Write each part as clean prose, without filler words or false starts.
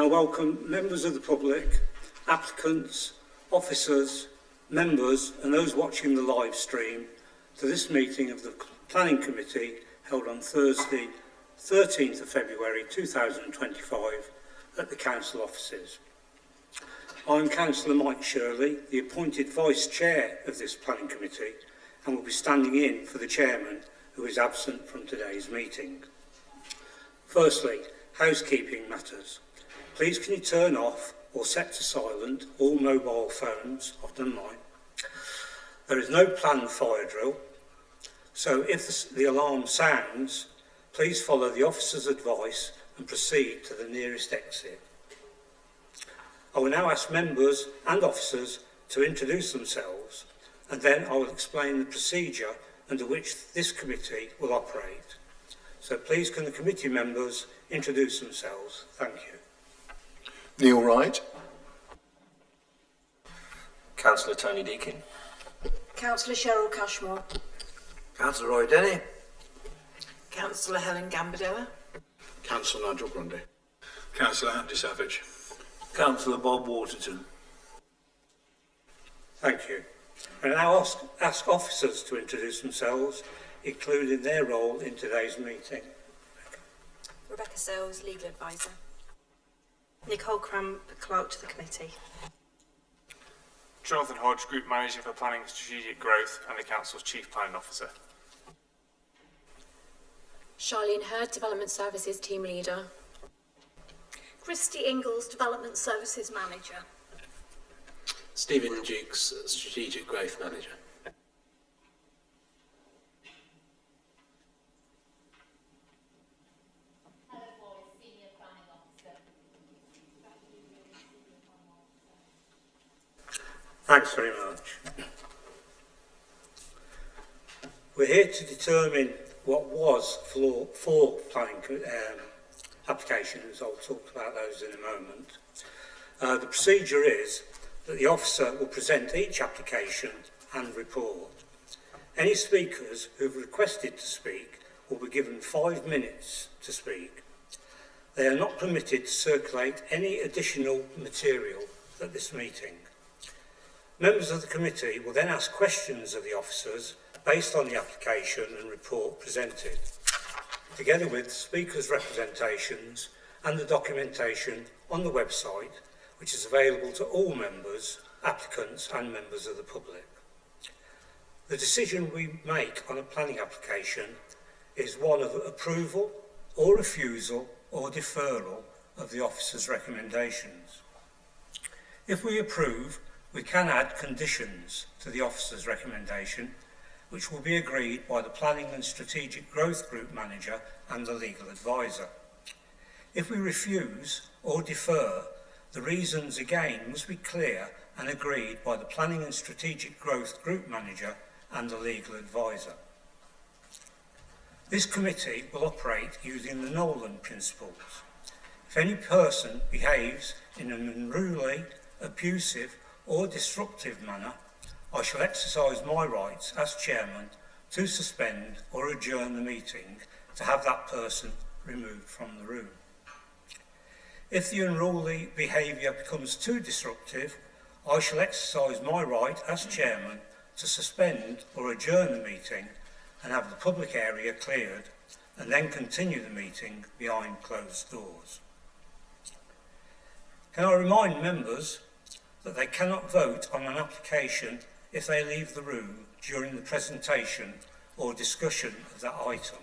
welcome members of the public, applicants, officers, members and those watching the live stream to this meeting of the Planning Committee held on Thursday, 13th of February 2025 at the Council offices. I'm Councillor Mike Shirley, the appointed Vice Chair of this Planning Committee, and will be standing in for the Chairman who is absent from today's meeting. Firstly, housekeeping matters. Please can you turn off or set to silent all mobile phones? I've done mine. There is no planned fire drill, so if the alarm sounds, please follow the officer's advice and proceed to the nearest exit. I will now ask members and officers to introduce themselves, and then I will explain the procedure under which this committee will operate. So please can the committee members introduce themselves. Thank you. Neil Wright. Councillor Tony Deakin. Councillor Cheryl Cashmore. Councillor Roy Denny. Councillor Helen Gambardella. Councillor Nigel Grundy. Councillor Andy Savage. Councillor Bob Waterton. Thank you. I now ask officers to introduce themselves, including their role in today's meeting. Rebecca Sales, Legal Advisor. Nicole Cramp, Clerk to the Committee. Jonathan Hodge, Group Manager for Planning and Strategic Growth and the Council's Chief Planning Officer. Charlene Hurd, Development Services Team Leader. Christy Ingalls, Development Services Manager. Stephen Dukes, Strategic Growth Manager. Thanks very much. We're here to determine what was four planning applications. I'll talk about those in a moment. The procedure is that the officer will present each application and report. Any speakers who've requested to speak will be given 5 minutes to speak. They are not permitted to circulate any additional material at this meeting. Members of the committee will then ask questions of the officers based on the application and report presented, together with speakers' representations and the documentation on the website, which is available to all members, applicants and members of the public. The decision we make on a planning application is one of approval or refusal or deferral of the officer's recommendations. If we approve, we can add conditions to the officer's recommendation, which will be agreed by the Planning and Strategic Growth Group Manager and the Legal Advisor. If we refuse or defer, the reasons again must be clear and agreed by the Planning and Strategic Growth Group Manager and the Legal Advisor. This committee will operate using the Nolan principles. If any person behaves in an unruly, abusive or disruptive manner, I shall exercise my rights as chairman to suspend or adjourn the meeting to have that person removed from the room. If the unruly behaviour becomes too disruptive, I shall exercise my right as chairman to suspend or adjourn the meeting and have the public area cleared and then continue the meeting behind closed doors. Can I remind members that they cannot vote on an application if they leave the room during the presentation or discussion of that item.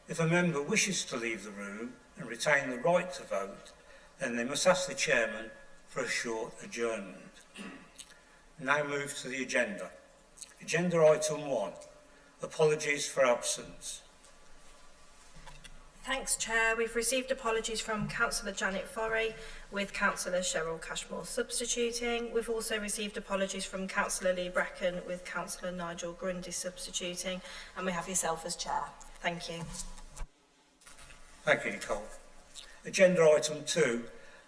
If a member wishes to leave the room and retain the right to vote, then they must ask the chairman for a short adjournment. Now move to the agenda. Agenda item 1, apologies for absence. Thanks, Chair. We've received apologies from Councillor Janet Forey, with Councillor Cheryl Cashmore substituting. We've also received apologies from Councillor Lee Bracken, with Councillor Nigel Grundy substituting, and we have yourself as Chair. Thank you. Thank you, Nicole. Agenda item 2,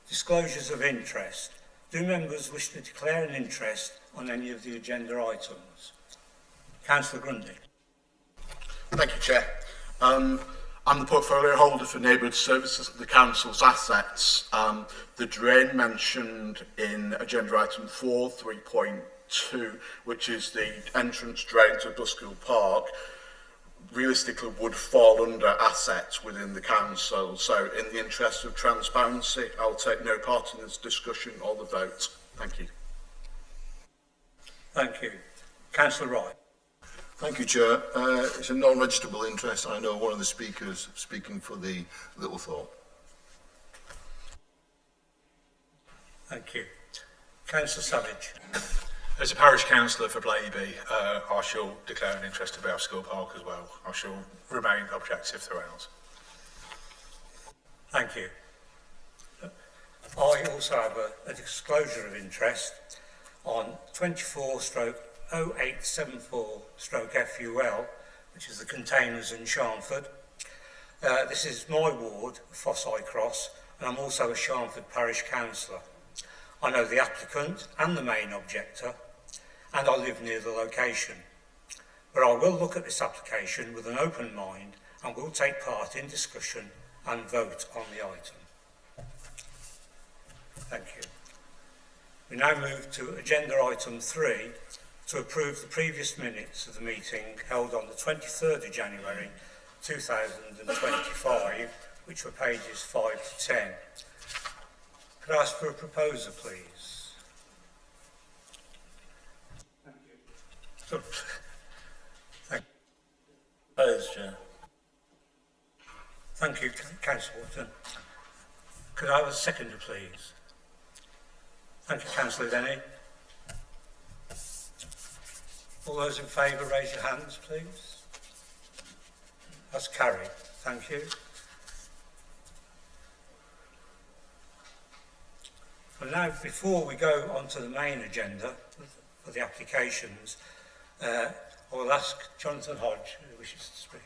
disclosures of interest. Do members wish to declare an interest on any of the agenda items? Councillor Grundy. Thank you, Chair. I'm the portfolio holder for neighbourhood services of the council's assets. The drain mentioned in agenda item 4, 3.2, which is the entrance drain to Buskill Park, realistically would fall under assets within the council. So in the interest of transparency, I'll take no part in this discussion or the vote. Thank you. Thank you. Councillor Wright. Thank you, Chair. It's a non-registrable interest. I know one of the speakers speaking for the Littlethorpe. Thank you. Councillor Savage. As a parish councillor for Blaby, I shall declare an interest about School Park as well. I shall remain objective throughout. Thank you. I also have a disclosure of interest on 24/0874/FUL, which is the containers in Sharnford. This is my ward, Fosseye Cross, and I'm also a Sharnford parish councillor. I know the applicant and the main objector, and I live near the location. But I will look at this application with an open mind and will take part in discussion and vote on the item. Thank you. We now move to agenda item 3 to approve the previous minutes of the meeting held on the 23rd of January 2025, which were pages 5 to 10. Could I ask for a proposer, please? Thank you. Chair. Thank you, Councillor Wharton. Could I have a seconder, please? Thank you, Councillor Denny. All those in favour, raise your hands, please. That's carried. Thank you. And now, before we go on to the main agenda for the applications, I will ask Jonathan Hodge, who wishes to speak.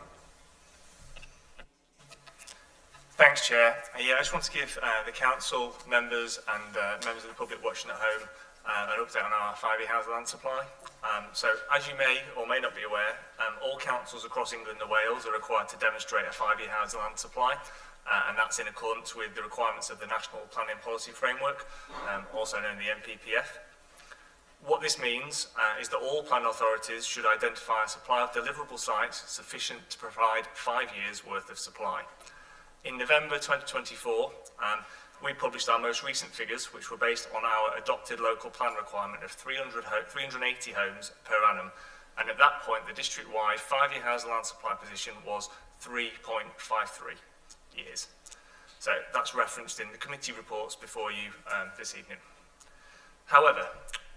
Thanks, Chair. I just want to give the council members and members of the public watching at home an update on our 5-year housing land supply. So, as you may or may not be aware, all councils across England and Wales are required to demonstrate a 5-year housing land supply, and that's in accordance with the requirements of the National Planning Policy Framework, also known as the NPPF. What this means is that all planning authorities should identify a supply of deliverable sites sufficient to provide 5 years' worth of supply. In November 2024, we published our most recent figures, which were based on our adopted local plan requirement of 380 homes per annum. And at that point, the district-wide 5-year housing land supply position was 3.53 years. So that's referenced in the committee reports before you this evening. However,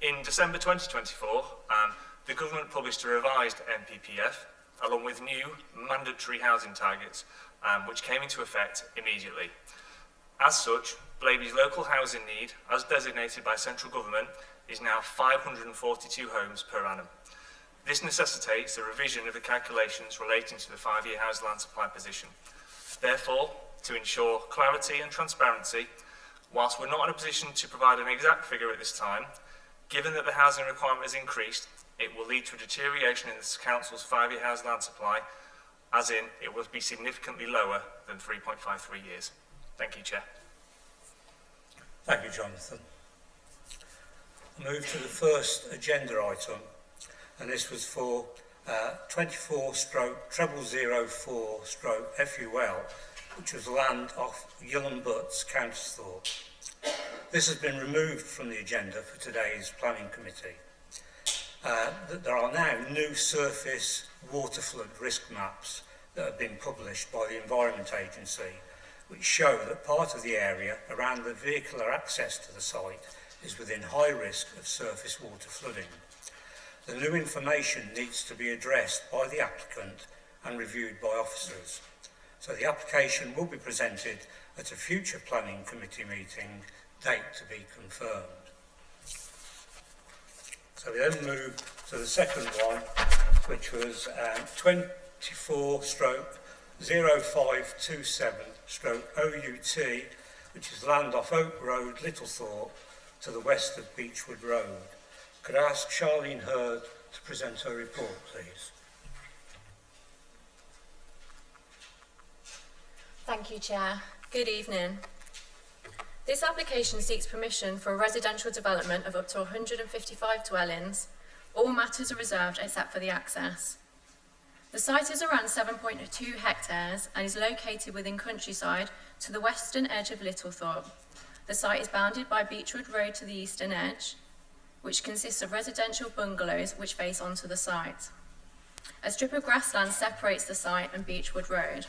in December 2024, the government published a revised NPPF, along with new mandatory housing targets, which came into effect immediately. As such, Blaby's local housing need, as designated by central government, is now 542 homes per annum. This necessitates a revision of the calculations relating to the 5-year housing land supply position. Therefore, to ensure clarity and transparency, whilst we're not in a position to provide an exact figure at this time, given that the housing requirement has increased, it will lead to a deterioration in the council's 5-year housing land supply, as in it will be significantly lower than 3.53 years. Thank you, Chair. Thank you, Jonathan. I'll move to the first agenda item, and this was for 24/0004/FUL, which was land off Yilham Butts, Countersthorpe. This has been removed from the agenda for today's planning committee. There are now new surface water flood risk maps that have been published by the Environment Agency, which show that part of the area around the vehicular access to the site is within high risk of surface water flooding. The new information needs to be addressed by the applicant and reviewed by officers. So the application will be presented at a future planning committee meeting, date to be confirmed. So we then move to the second one, which was 24/0527/OUT, which is land off Oak Road, Littlethorpe, to the west of Beechwood Road. Could I ask Charlene Hurd to present her report, please? Thank you, Chair. Good evening. This application seeks permission for a residential development of up to 155 dwellings. All matters are reserved except for the access. The site is around 7.2 hectares and is located within countryside to the western edge of Littlethorpe. The site is bounded by Beechwood Road to the eastern edge, which consists of residential bungalows which face onto the site. A strip of grassland separates the site and Beechwood Road.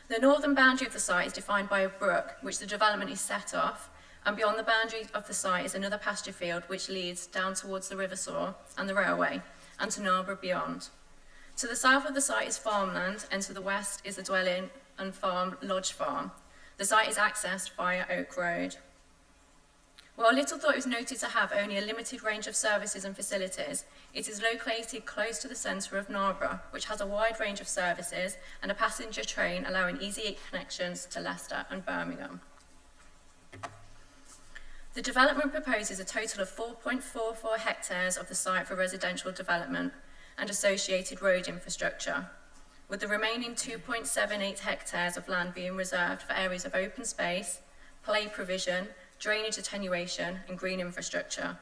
The northern boundary of the site is defined by a brook, which the development is set off, and beyond the boundary of the site is another pasture field which leads down towards the River Soar and the railway, and to Narborough beyond. To the south of the site is farmland, and to the west is the dwelling and farm Lodge Farm. The site is accessed via Oak Road. While Littlethorpe is noted to have only a limited range of services and facilities, it is located close to the centre of Narborough, which has a wide range of services and a passenger train allowing easy connections to Leicester and Birmingham. The development proposes a total of 4.44 hectares of the site for residential development and associated road infrastructure, with the remaining 2.78 hectares of land being reserved for areas of open space, play provision, drainage attenuation and green infrastructure.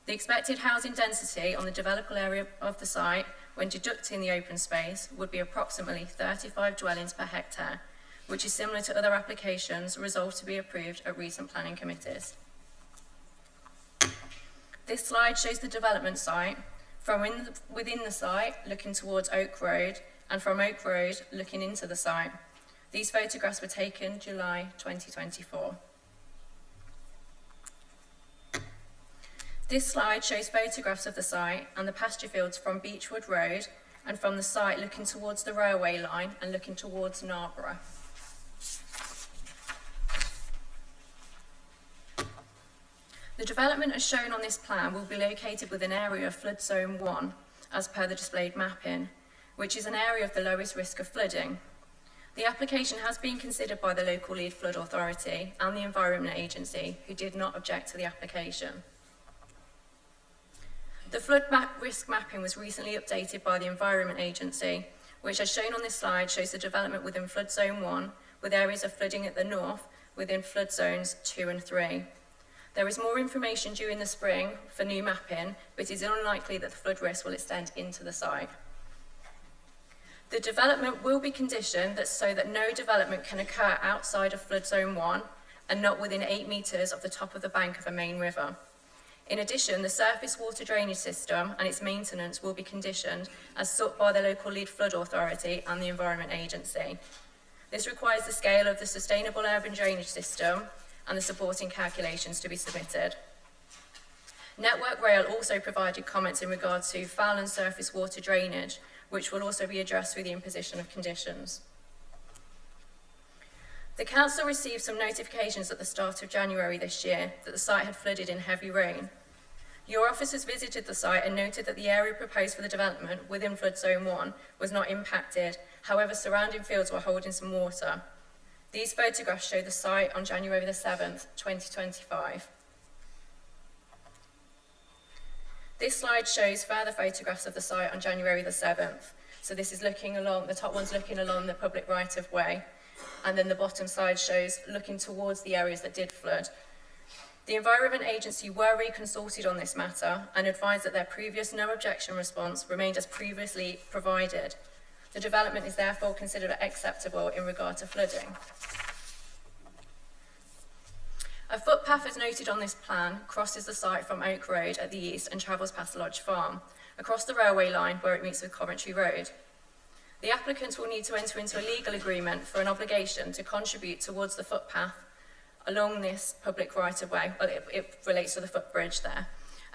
The expected housing density on the developable area of the site, when deducting the open space, would be approximately 35 dwellings per hectare, which is similar to other applications resolved to be approved at recent planning committees. This slide shows the development site from within the site looking towards Oak Road and from Oak Road looking into the site. These photographs were taken July 2024. This slide shows photographs of the site and the pasture fields from Beechwood Road and from the site looking towards the railway line and looking towards Narborough. The development as shown on this plan will be located within an area of Flood Zone 1, as per the displayed mapping, which is an area of the lowest risk of flooding. The application has been considered by the local lead flood authority and the Environment Agency, who did not object to the application. The flood risk mapping was recently updated by the Environment Agency, which as shown on this slide shows the development within Flood Zone 1, with areas of flooding at the north within Flood Zones 2 and 3. There is more information due in the spring for new mapping, but it is unlikely that the flood risk will extend into the site. The development will be conditioned so that no development can occur outside of Flood Zone 1 and not within 8 metres of the top of the bank of a main river. In addition, the surface water drainage system and its maintenance will be conditioned as sought by the local lead flood authority and the Environment Agency. This requires the scale of the sustainable urban drainage system and the supporting calculations to be submitted. Network Rail also provided comments in regard to foul and surface water drainage, which will also be addressed through the imposition of conditions. The council received some notifications at the start of January this year that the site had flooded in heavy rain. Your officers visited the site and noted that the area proposed for the development within Flood Zone 1 was not impacted. However, surrounding fields were holding some water. These photographs show the site on January the 7th, 2025. This slide shows further photographs of the site on January the 7th. So this is looking along, the top one's looking along the public right of way, and then the bottom side shows looking towards the areas that did flood. The Environment Agency were reconsulted on this matter and advised that their previous no objection response remained as previously provided. The development is therefore considered acceptable in regard to flooding. A footpath, as noted on this plan, crosses the site from Oak Road at the east and travels past Lodge Farm, across the railway line where it meets with Coventry Road. The applicants will need to enter into a legal agreement for an obligation to contribute towards the footpath along this public right-of-way. Well, it relates to the footbridge there.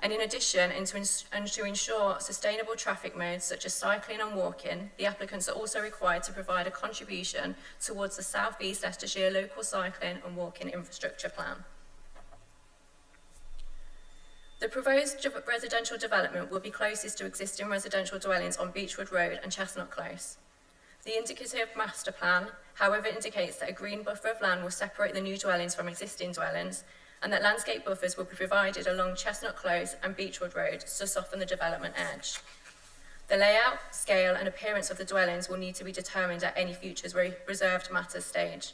And in addition, to ensure sustainable traffic modes such as cycling and walking, the applicants are also required to provide a contribution towards the South East Leicestershire Local Cycling and Walking Infrastructure Plan. The proposed residential development will be closest to existing residential dwellings on Beechwood Road and Chestnut Close. The indicative master plan, however, indicates that a green buffer of land will separate the new dwellings from existing dwellings, and that landscape buffers will be provided along Chestnut Close and Beechwood Road to soften the development edge. The layout, scale and appearance of the dwellings will need to be determined at any future reserved matters stage.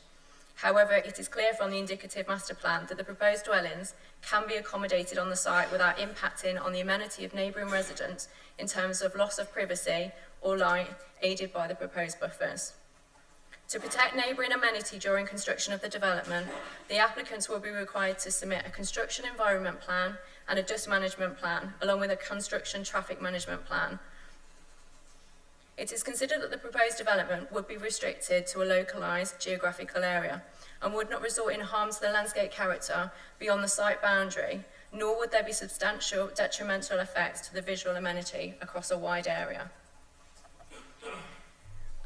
However, it is clear from the indicative master plan that the proposed dwellings can be accommodated on the site without impacting on the amenity of neighbouring residents in terms of loss of privacy or light, aided by the proposed buffers. To protect neighbouring amenity during construction of the development, the applicants will be required to submit a construction environment plan and a dust management plan, along with a construction traffic management plan. It is considered that the proposed development would be restricted to a localised geographical area and would not result in harm to the landscape character beyond the site boundary, nor would there be substantial detrimental effects to the visual amenity across a wide area.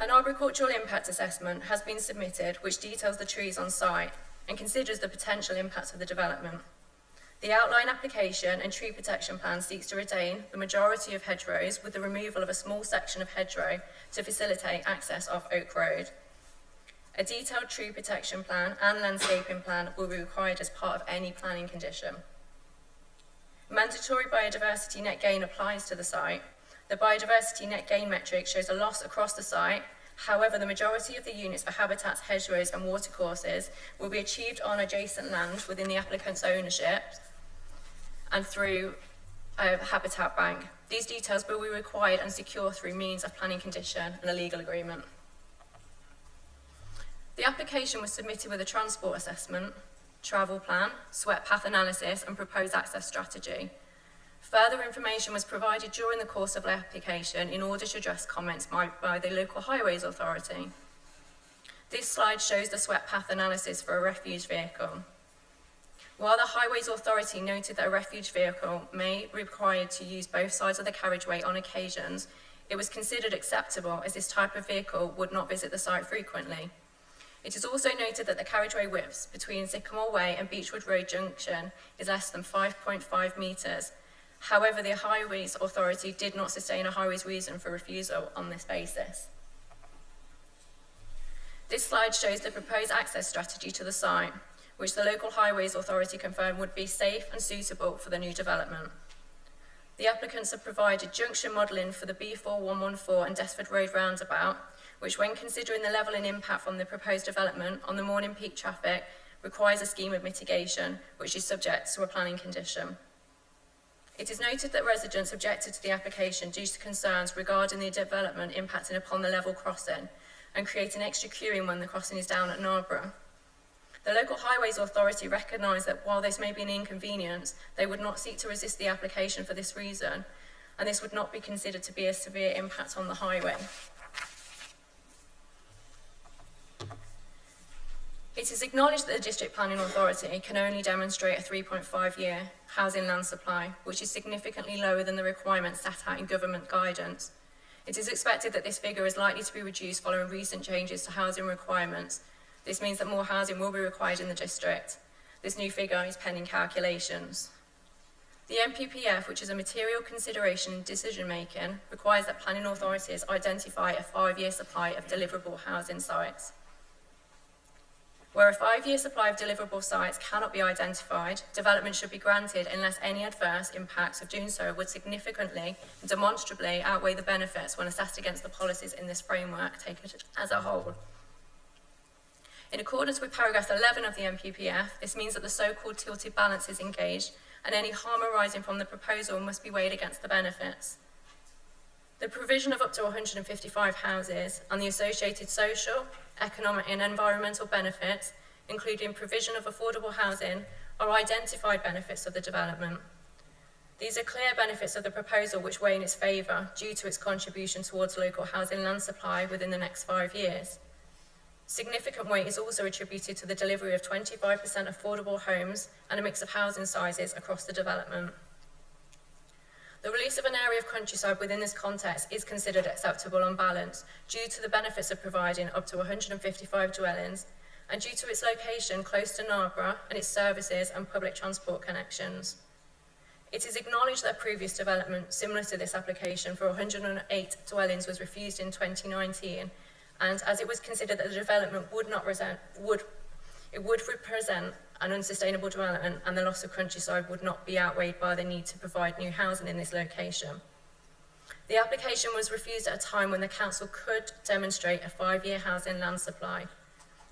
An arboricultural impact assessment has been submitted which details the trees on site and considers the potential impacts of the development. The outline application and tree protection plan seeks to retain the majority of hedgerows with the removal of a small section of hedgerow to facilitate access off Oak Road. A detailed tree protection plan and landscaping plan will be required as part of any planning condition. Mandatory biodiversity net gain applies to the site. The biodiversity net gain metric shows a loss across the site. However, the majority of the units for habitats, hedgerows and watercourses will be achieved on adjacent land within the applicant's ownership and through a habitat bank. These details will be required and secure through means of planning condition and a legal agreement. The application was submitted with a transport assessment, travel plan, sweat path analysis and proposed access strategy. Further information was provided during the course of the application in order to address comments by the local highways authority. This slide shows the sweat path analysis for a refuge vehicle. While the Highways Authority noted that a refuge vehicle may be required to use both sides of the carriageway on occasions, it was considered acceptable as this type of vehicle would not visit the site frequently. It is also noted that the carriageway width between Sycamore Way and Beechwood Road Junction is less than 5.5 metres. However, the Highways Authority did not sustain a highways reason for refusal on this basis. This slide shows the proposed access strategy to the site, which the local Highways Authority confirmed would be safe and suitable for the new development. The applicants have provided junction modelling for the B4114 and Desford Road roundabout, which when considering the level and impact from the proposed development on the morning peak traffic requires a scheme of mitigation, which is subject to a planning condition. It is noted that residents objected to the application due to concerns regarding the development impacting upon the level crossing and creating extra queuing when the crossing is down at Narborough. The local Highways Authority recognised that while this may be an inconvenience, they would not seek to resist the application for this reason, and this would not be considered to be a severe impact on the highway. It is acknowledged that the District Planning Authority can only demonstrate a 3.5-year housing land supply, which is significantly lower than the requirements set out in government guidance. It is expected that this figure is likely to be reduced following recent changes to housing requirements. This means that more housing will be required in the district. This new figure is pending calculations. The MPPF, which is a material consideration in decision making, requires that planning authorities identify a 5-year supply of deliverable housing sites. Where a 5-year supply of deliverable sites cannot be identified, development should be granted unless any adverse impacts of doing so would significantly and demonstrably outweigh the benefits when assessed against the policies in this framework taken as a whole. In accordance with paragraph 11 of the MPPF, this means that the so-called tilted balance is engaged and any harm arising from the proposal must be weighed against the benefits. The provision of up to 155 houses and the associated social, economic and environmental benefits, including provision of affordable housing, are identified benefits of the development. These are clear benefits of the proposal which weigh in its favour due to its contribution towards local housing land supply within the next 5 years. Significant weight is also attributed to the delivery of 25% affordable homes and a mix of housing sizes across the development. The release of an area of countryside within this context is considered acceptable on balance due to the benefits of providing up to 155 dwellings and due to its location close to Narborough and its services and public transport connections. It is acknowledged that a previous development similar to this application for 108 dwellings was refused in 2019, and as it was considered that the development would represent an unsustainable development and the loss of countryside would not be outweighed by the need to provide new housing in this location. The application was refused at a time when the council could demonstrate a 5-year housing land supply.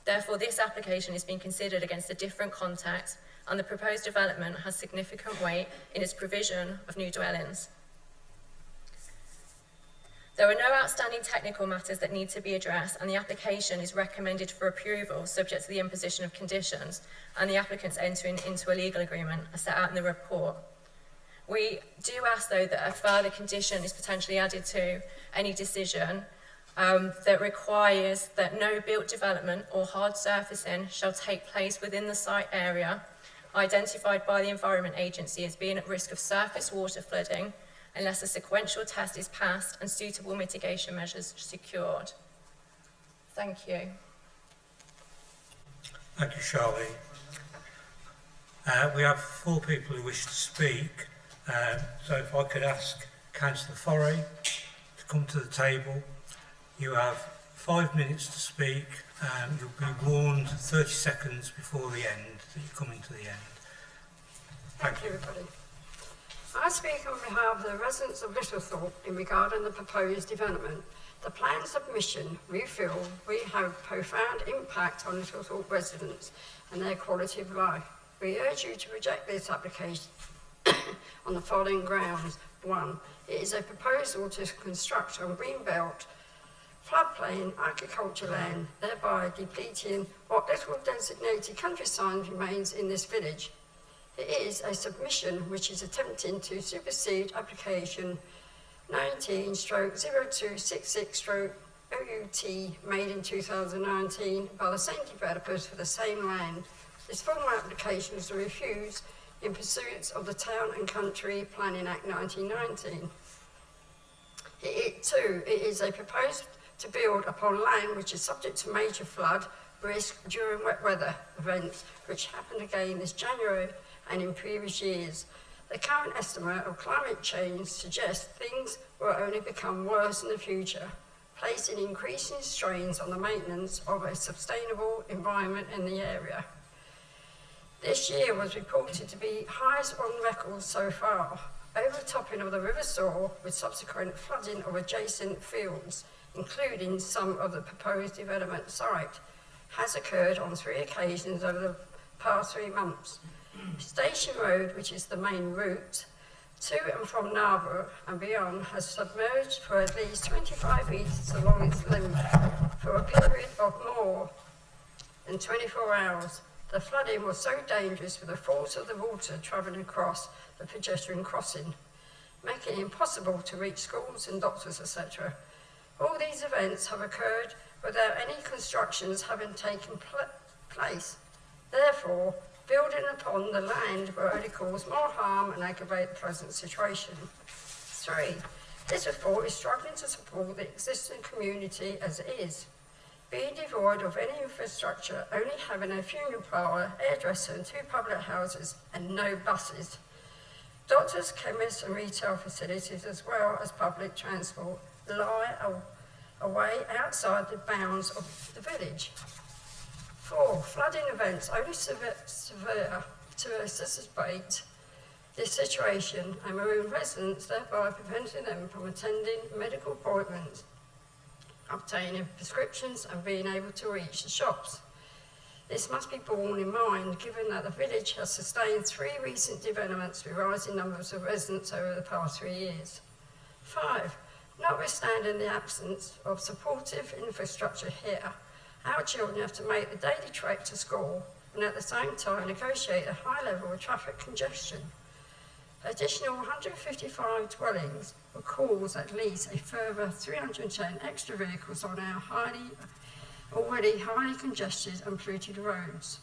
Therefore, this application is being considered against a different context, and the proposed development has significant weight in its provision of new dwellings. There are no outstanding technical matters that need to be addressed, and the application is recommended for approval subject to the imposition of conditions and the applicants entering into a legal agreement as set out in the report. We do ask, though, that a further condition is potentially added to any decision that requires that no built development or hard surfacing shall take place within the site area identified by the Environment Agency as being at risk of surface water flooding unless a sequential test is passed and suitable mitigation measures secured. Thank you. Thank you, Charlie. We have 4 people who wish to speak. So if I could ask Councillor Forey to come to the table. You have 5 minutes to speak. You'll be warned 30 seconds before the end that you're coming to the end. Thank you, everybody. I speak on behalf of the residents of Littlethorpe in regarding the proposed development. The plan submission, we feel, will have profound impact on Littlethorpe residents and their quality of life. We urge you to reject this application on the following grounds. 1. It is a proposal to construct on greenbelt floodplain agriculture land, thereby depleting what little designated countryside remains in this village. It is a submission which is attempting to supersede application 19/0266/OUT made in 2019 by the same developers for the same land. This formal application was refused in pursuance of the Town and Country Planning Act 1919. It is a proposal to build upon land which is subject to major flood risk during wet weather events, which happened again this January and in previous years. The current estimate of climate change suggests things will only become worse in the future, placing increasing strains on the maintenance of a sustainable environment in the area. This year was reported to be highest on record so far, overtopping of the River Soar with subsequent flooding of adjacent fields, including some of the proposed development site, has occurred on 3 occasions over the past 3 months. Station Road, which is the main route to and from Narborough and beyond, has submerged for at least 25 metres along its length for a period of more than 24 hours. The flooding was so dangerous with the force of the water travelling across the pedestrian crossing, making it impossible to reach schools and doctors, etc. All these events have occurred without any constructions having taken place. Therefore, building upon the land will only cause more harm and aggravate the present situation. 3. This report is struggling to support the existing community as it is, being devoid of any infrastructure, only having a funeral parlour, hairdresser and 2 public houses and no buses. Doctors, chemists and retail facilities as well as public transport lie away outside the bounds of the village. 4. Flooding events only severe to exacerbate this situation and maroon residents, thereby preventing them from attending medical appointments, obtaining prescriptions and being able to reach the shops. This must be borne in mind given that the village has sustained 3 recent developments with rising numbers of residents over the past 3 years. 5. Notwithstanding the absence of supportive infrastructure here, our children have to make the daily trek to school and at the same time negotiate a high level of traffic congestion. Additional 155 dwellings will cause at least a further 310 extra vehicles on our already highly congested and polluted roads.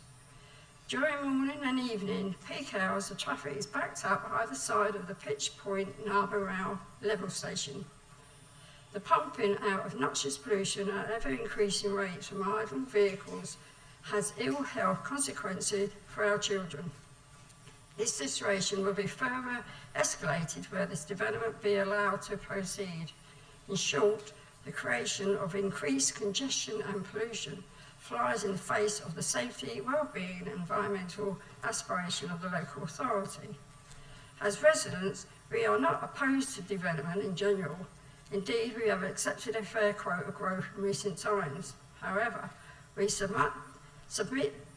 During morning and evening peak hours, the traffic is backed up either side of the Pitch Point Narborough level station. The pumping out of noxious pollution at ever-increasing rates from idle vehicles has ill health consequences for our children. This situation will be further escalated where this development be allowed to proceed. In short, the creation of increased congestion and pollution flies in the face of the safety, well-being and environmental aspiration of the local authority. As residents, we are not opposed to development in general. Indeed, we have accepted a fair quote of growth in recent times. However, we submit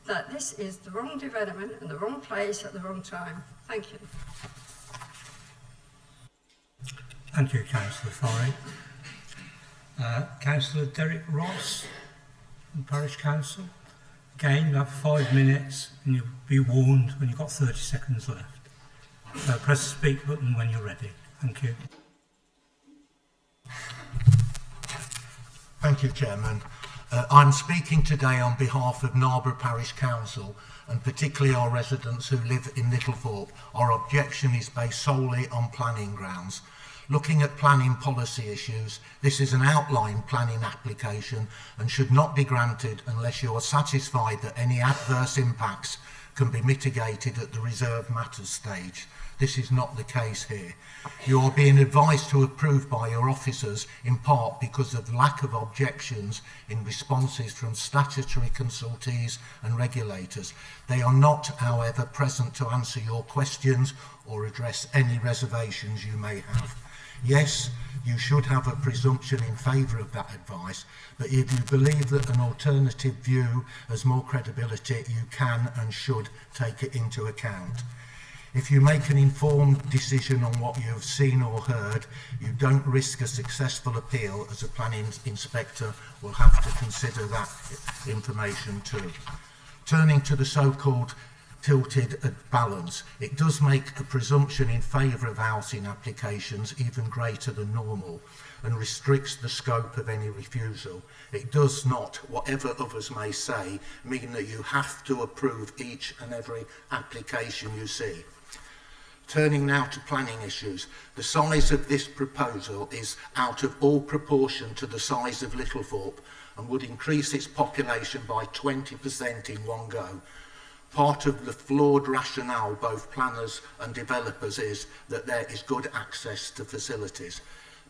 that this is the wrong development and the wrong place at the wrong time. Thank you. Thank you, Councillor Forey. Councillor Derek Ross from Parish Council. Again, you have 5 minutes and you'll be warned when you've got 30 seconds left. So press the speak button when you're ready. Thank you. Thank you, Chairman. I'm speaking today on behalf of Narborough Parish Council and particularly our residents who live in Littlethorpe. Our objection is based solely on planning grounds. Looking at planning policy issues, this is an outline planning application and should not be granted unless you are satisfied that any adverse impacts can be mitigated at the reserved matters stage. This is not the case here. You are being advised to approve by your officers in part because of lack of objections in responses from statutory consultees and regulators. They are not, however, present to answer your questions or address any reservations you may have. Yes, you should have a presumption in favour of that advice, but if you believe that an alternative view has more credibility, you can and should take it into account. If you make an informed decision on what you have seen or heard, you don't risk a successful appeal, as a planning inspector will have to consider that information too. Turning to the so-called tilted balance, it does make a presumption in favour of housing applications even greater than normal and restricts the scope of any refusal. It does not, whatever others may say, mean that you have to approve each and every application you see. Turning now to planning issues, the size of this proposal is out of all proportion to the size of Littlethorpe and would increase its population by 20% in one go. Part of the flawed rationale, both planners and developers, is that there is good access to facilities.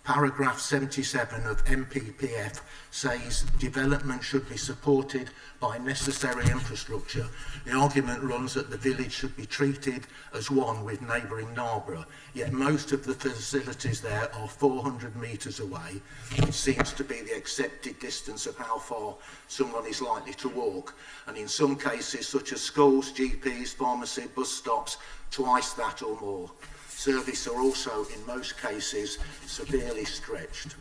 Paragraph 77 of MPPF says development should be supported by necessary infrastructure. The argument runs that the village should be treated as one with neighbouring Narborough, yet most of the facilities there are 400 metres away, which seems to be the accepted distance of how far someone is likely to walk, and in some cases, such as schools, GPs, pharmacy, bus stops, twice that or more. Service are also, in most cases, severely stretched.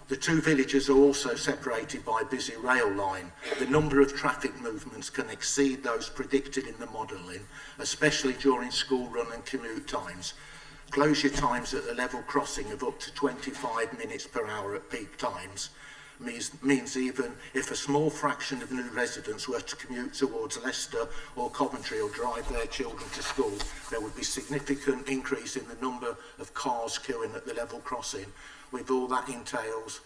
The two villages are also separated by a busy rail line. The number of traffic movements can exceed those predicted in the modelling, especially during school run and commute times. Closure times at the level crossing of up to 25 minutes per hour at peak times means even if a small fraction of new residents were to commute towards Leicester or Coventry or drive their children to school, there would be significant increase in the number of cars queuing at the level crossing, with all that entails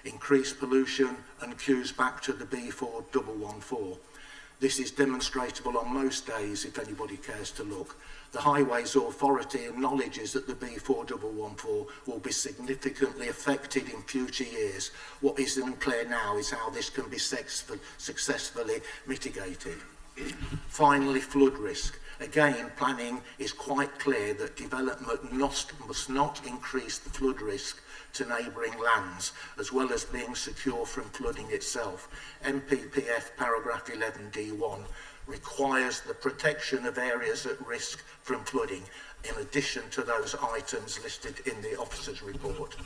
increased pollution and queues back to the B4114. This is demonstrable on most days if anybody cares to look. The Highways Authority acknowledges that the B4114 will be significantly affected in future years. What is unclear now is how this can be successfully mitigated. Finally, flood risk. Again, planning is quite clear that development must not increase the flood risk to neighbouring lands, as well as being secure from flooding itself. MPPF paragraph 11D1 requires the protection of areas at risk from flooding, in addition to those items listed in the officer's report.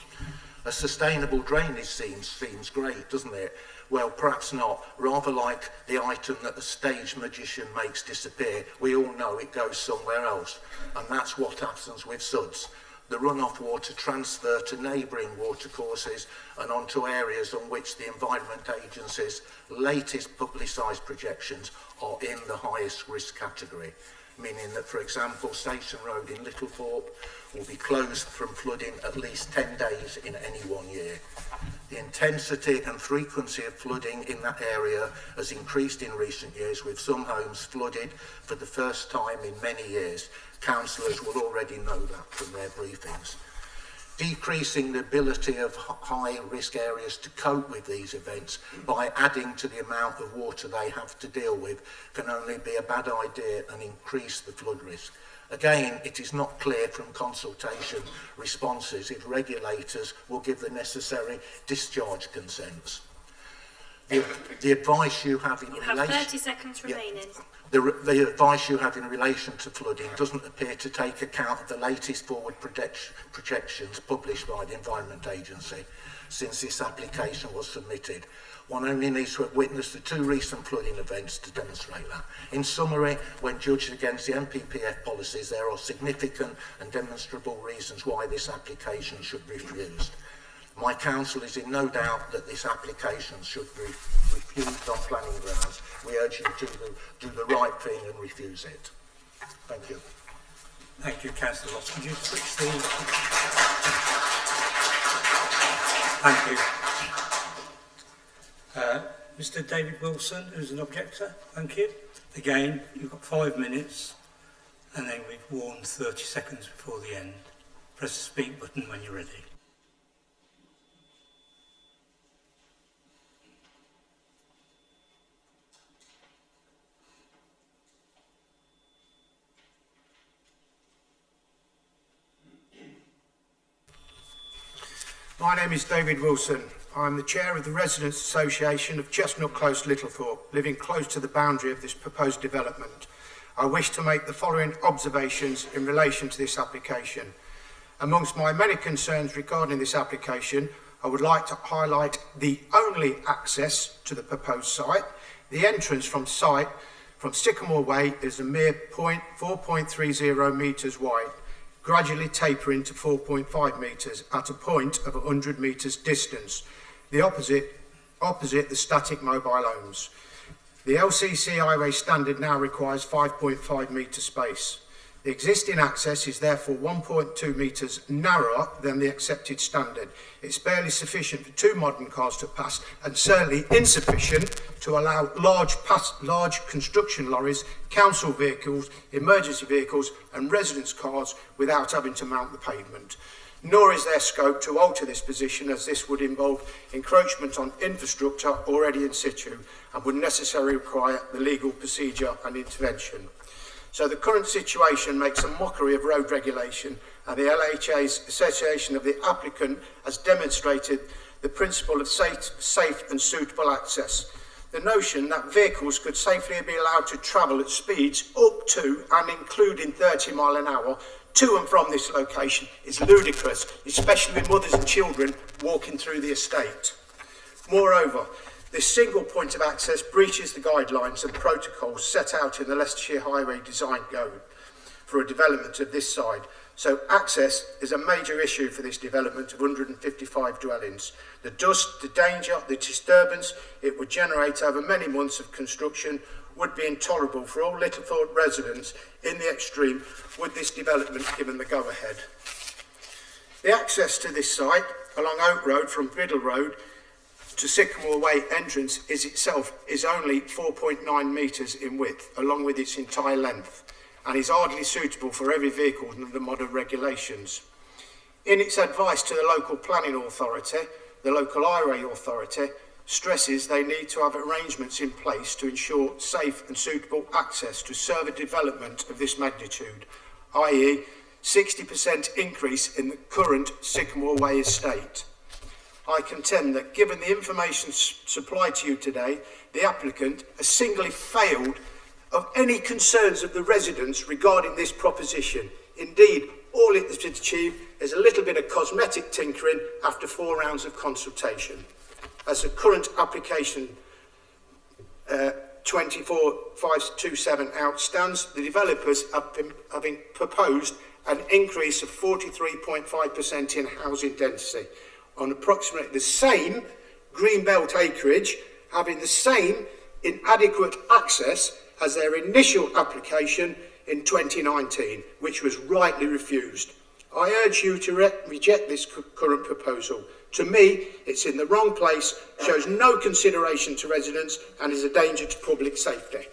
A sustainable drainage seems great, doesn't it? Well, perhaps not. Rather like the item that a stage magician makes disappear, we all know it goes somewhere else. And that's what happens with SUDS. The runoff water transfer to neighbouring watercourses and onto areas on which the Environment Agency's latest publicised projections are in the highest risk category, meaning that, for example, Station Road in Littlethorpe will be closed from flooding at least 10 days in any 1 year. The intensity and frequency of flooding in that area has increased in recent years, with some homes flooded for the first time in many years. Councillors will already know that from their briefings. Decreasing the ability of high-risk areas to cope with these events by adding to the amount of water they have to deal with can only be a bad idea and increase the flood risk. Again, it is not clear from consultation responses if regulators will give the necessary discharge consents. The advice you have in relation... You have 30 seconds remaining. The advice you have in relation to flooding doesn't appear to take account of the latest forward projections published by the Environment Agency since this application was submitted. One only needs to have witnessed the 2 recent flooding events to demonstrate that. In summary, when judged against the MPPF policies, there are significant and demonstrable reasons why this application should be refused. My council is in no doubt that this application should be refused on planning grounds. We urge you to do the right thing and refuse it. Thank you. Thank you, Councillor Ross. Could you switch the... Thank you. Mr. David Wilson, who's an objector. Thank you. Again, you've got 5 minutes, and then we've warned 30 seconds before the end. Press the speak button when you're ready. My name is David Wilson. I'm the chair of the Residents Association of Chestnut Close, Littlethorpe, living close to the boundary of this proposed development. I wish to make the following observations in relation to this application. Amongst my many concerns regarding this application, I would like to highlight the only access to the proposed site. The entrance from site from Sycamore Way is a mere 4.30 metres wide, gradually tapering to 4.5 metres at a point of 100 metres distance, the opposite the static mobile homes. The LCC highway standard now requires 5.5 metre space. The existing access is therefore 1.2 metres narrower than the accepted standard. It's barely sufficient for 2 modern cars to pass, and certainly insufficient to allow large construction lorries, council vehicles, emergency vehicles and residents' cars without having to mount the pavement. Nor is there scope to alter this position, as this would involve encroachment on infrastructure already in situ and would necessarily require the legal procedure and intervention. So the current situation makes a mockery of road regulation, and the LHA's association of the applicant has demonstrated the principle of safe and suitable access. The notion that vehicles could safely be allowed to travel at speeds up to and including 30 miles an hour to and from this location is ludicrous, especially with mothers and children walking through the estate. Moreover, this single point of access breaches the guidelines and protocols set out in the Leicestershire Highway Design Code for a development of this side. So access is a major issue for this development of 155 dwellings. The dust, the danger, the disturbance it would generate over many months of construction would be intolerable for all Littlethorpe residents in the extreme with this development given the go-ahead. The access to this site along Oak Road from Biddle Road to Sycamore Way entrance is only 4.9 metres in width, along with its entire length, and is hardly suitable for every vehicle under the modern regulations. In its advice to the local planning authority, the local highway authority stresses they need to have arrangements in place to ensure safe and suitable access to serve a development of this magnitude, i.e. 60% increase in the current Sycamore Way estate. I contend that given the information supplied to you today, the applicant has singly failed of any concerns of the residents regarding this proposition. Indeed, all it has achieved is a little bit of cosmetic tinkering after 4 rounds of consultation. As the current application 24527 outstands, the developers have proposed an increase of 43.5% in housing density on approximately the same greenbelt acreage, having the same inadequate access as their initial application in 2019, which was rightly refused. I urge you to reject this current proposal. To me, it's in the wrong place, shows no consideration to residents and is a danger to public safety.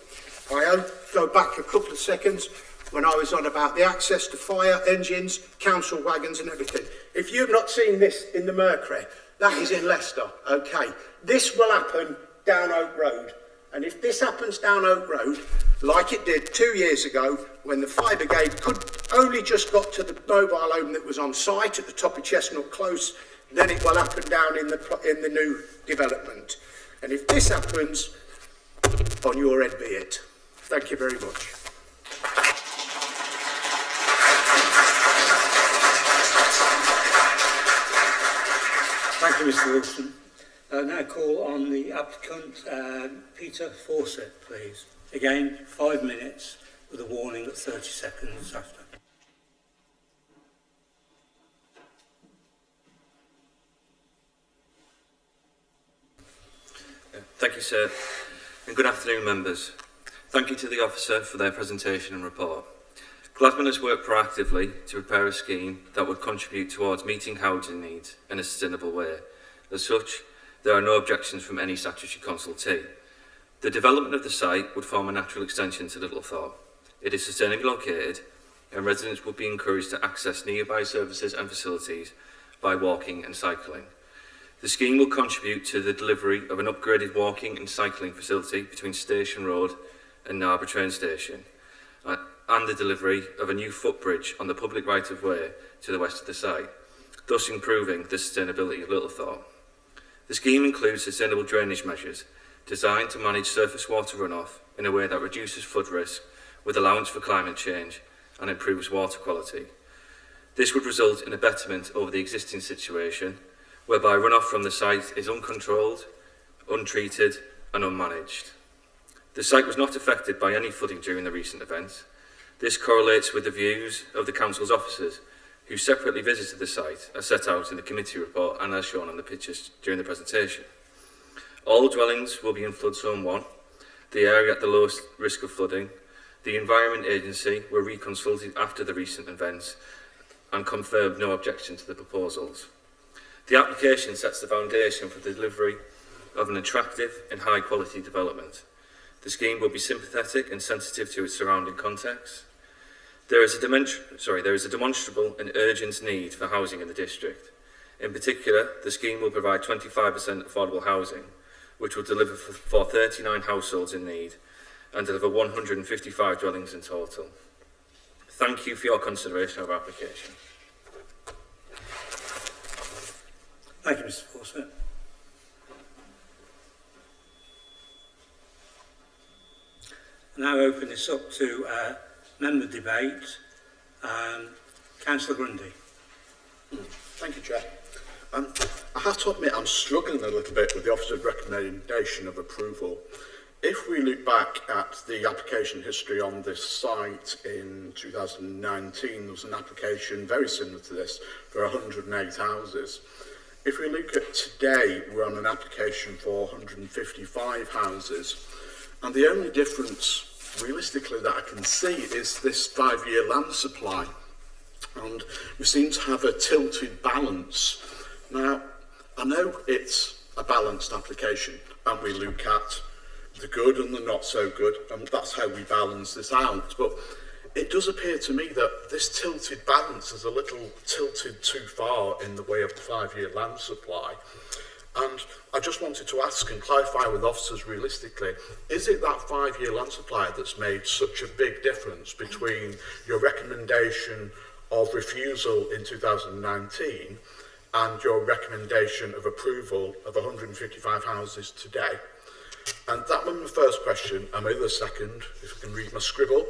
I go back a couple of seconds when I was on about the access to fire engines, council wagons and everything. If you've not seen this in the Mercury, that is in Leicester, okay. This will happen down Oak Road, And if this happens down Oak Road, like it did 2 years ago, when the fire brigade could only just got to the mobile home that was on site at the top of Chestnut Close, then it will happen down in the new development. And if this happens, on your head be it. Thank you very much. Thank you, Mr Wilson. Now call on the applicant, Peter Fawcett, please. Again, 5 minutes with a warning at 30 seconds after. Thank you, sir, and good afternoon, members. Thank you to the officer for their presentation and report. Gladman has worked proactively to prepare a scheme that would contribute towards meeting housing needs in a sustainable way. As such, there are no objections from any statutory consultee. The development of the site would form a natural extension to Littlethorpe. It is sustainably located, and residents would be encouraged to access nearby services and facilities by walking and cycling. The scheme will contribute to the delivery of an upgraded walking and cycling facility between Station Road and Narborough train station, and the delivery of a new footbridge on the public right-of-way to the west of the site, thus improving the sustainability of Littlethorpe. The scheme includes sustainable drainage measures designed to manage surface water runoff in a way that reduces flood risk with allowance for climate change and improves water quality. This would result in a betterment over the existing situation, whereby runoff from the site is uncontrolled, untreated and unmanaged. The site was not affected by any flooding during the recent events. This correlates with the views of the Council's officers, who separately visited the site, as set out in the committee report and as shown on the pictures during the presentation. All dwellings will be in flood zone 1, the area at the lowest risk of flooding. The Environment Agency were reconsulted after the recent events and confirmed no objection to the proposals. The application sets the foundation for the delivery of an attractive and high quality development. The scheme will be sympathetic and sensitive to its surrounding context. There is a demonstrable and urgent need for housing in the district. In particular, the scheme will provide 25% affordable housing, which will deliver for 39 households in need and deliver 155 dwellings in total. Thank you for your consideration of our application. Thank you, Mr Fawcett. I now open this up to member debate. Councillor Grundy. Thank you, Chair. I have to admit I'm struggling a little bit with the officer's recommendation of approval. If we look back at the application history on this site in 2019, there was an application very similar to this for 108 houses. If we look at today, we're on an application for 155 houses. And the only difference, realistically, that I can see is this 5-year land supply. And we seem to have a tilted balance. Now, I know it's a balanced application, and we look at the good and the not so good, and that's how we balance this out. But it does appear to me that this tilted balance is a little tilted too far in the way of the 5-year land supply. And I just wanted to ask and clarify with officers realistically, is it that 5-year land supply that's made such a big difference between your recommendation of refusal in 2019 and your recommendation of approval of 155 houses today? And that was my first question, and my other second, if I can read my scribble,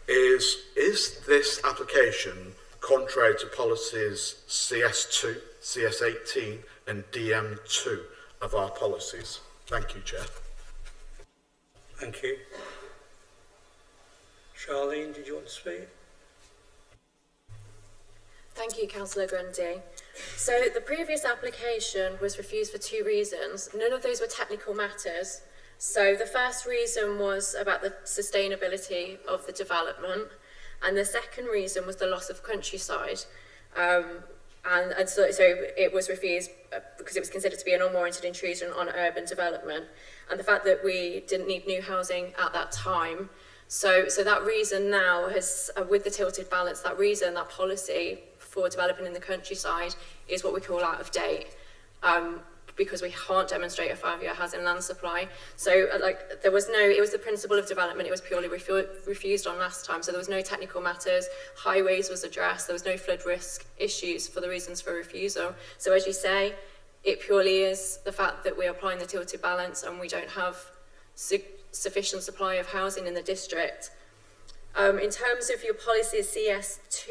is this application contrary to policies CS2, CS18 and DM2 of our policies? Thank you, Chair. Thank you. Charlene, did you want to speak? Thank you, Councillor Grundy. So the previous application was refused for 2 reasons. None of those were technical matters. So the first reason was about the sustainability of the development, and the second reason was the loss of countryside. And so it was refused because it was considered to be an unwarranted intrusion on urban development, and the fact that we didn't need new housing at that time. So that reason now has, with the tilted balance, that reason, that policy for developing in the countryside is what we call out of date. because we can't demonstrate a 5-year housing land supply. So there was no, it was the principle of development, it was purely refused on last time, so there was no technical matters, highways was addressed, there was no flood risk issues for the reasons for refusal. So as you say, it purely is the fact that we're applying the tilted balance and we don't have sufficient supply of housing in the district. In terms of your policies, CS2,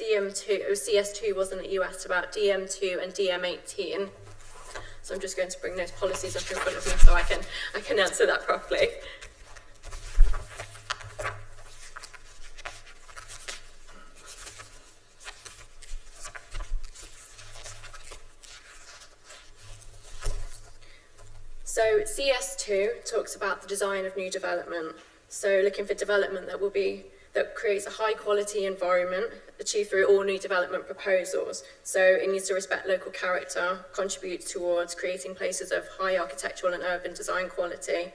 DM2, CS2 wasn't it you asked about, DM2 and DM18. So I'm just going to bring those policies up in front of me so I can answer that properly. So CS2 talks about the design of new development. So looking for development that creates a high quality environment achieved through all new development proposals. So it needs to respect local character, contribute towards creating places of high architectural and urban design quality.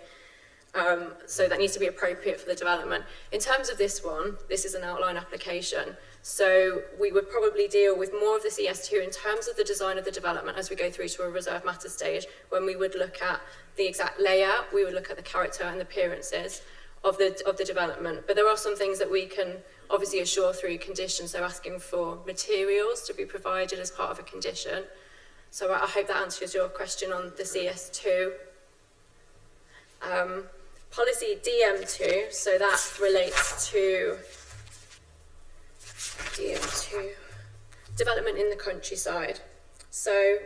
So that needs to be appropriate for the development. In terms of this one, this is an outline application. So we would probably deal with more of the CS2 in terms of the design of the development as we go through to a reserve matter stage, when we would look at the exact layout, we would look at the character and the appearances of the development. But there are some things that we can obviously assure through conditions, so asking for materials to be provided as part of a condition. So I hope that answers your question on the CS2. Policy DM2, so that relates to DM2, development in the countryside. So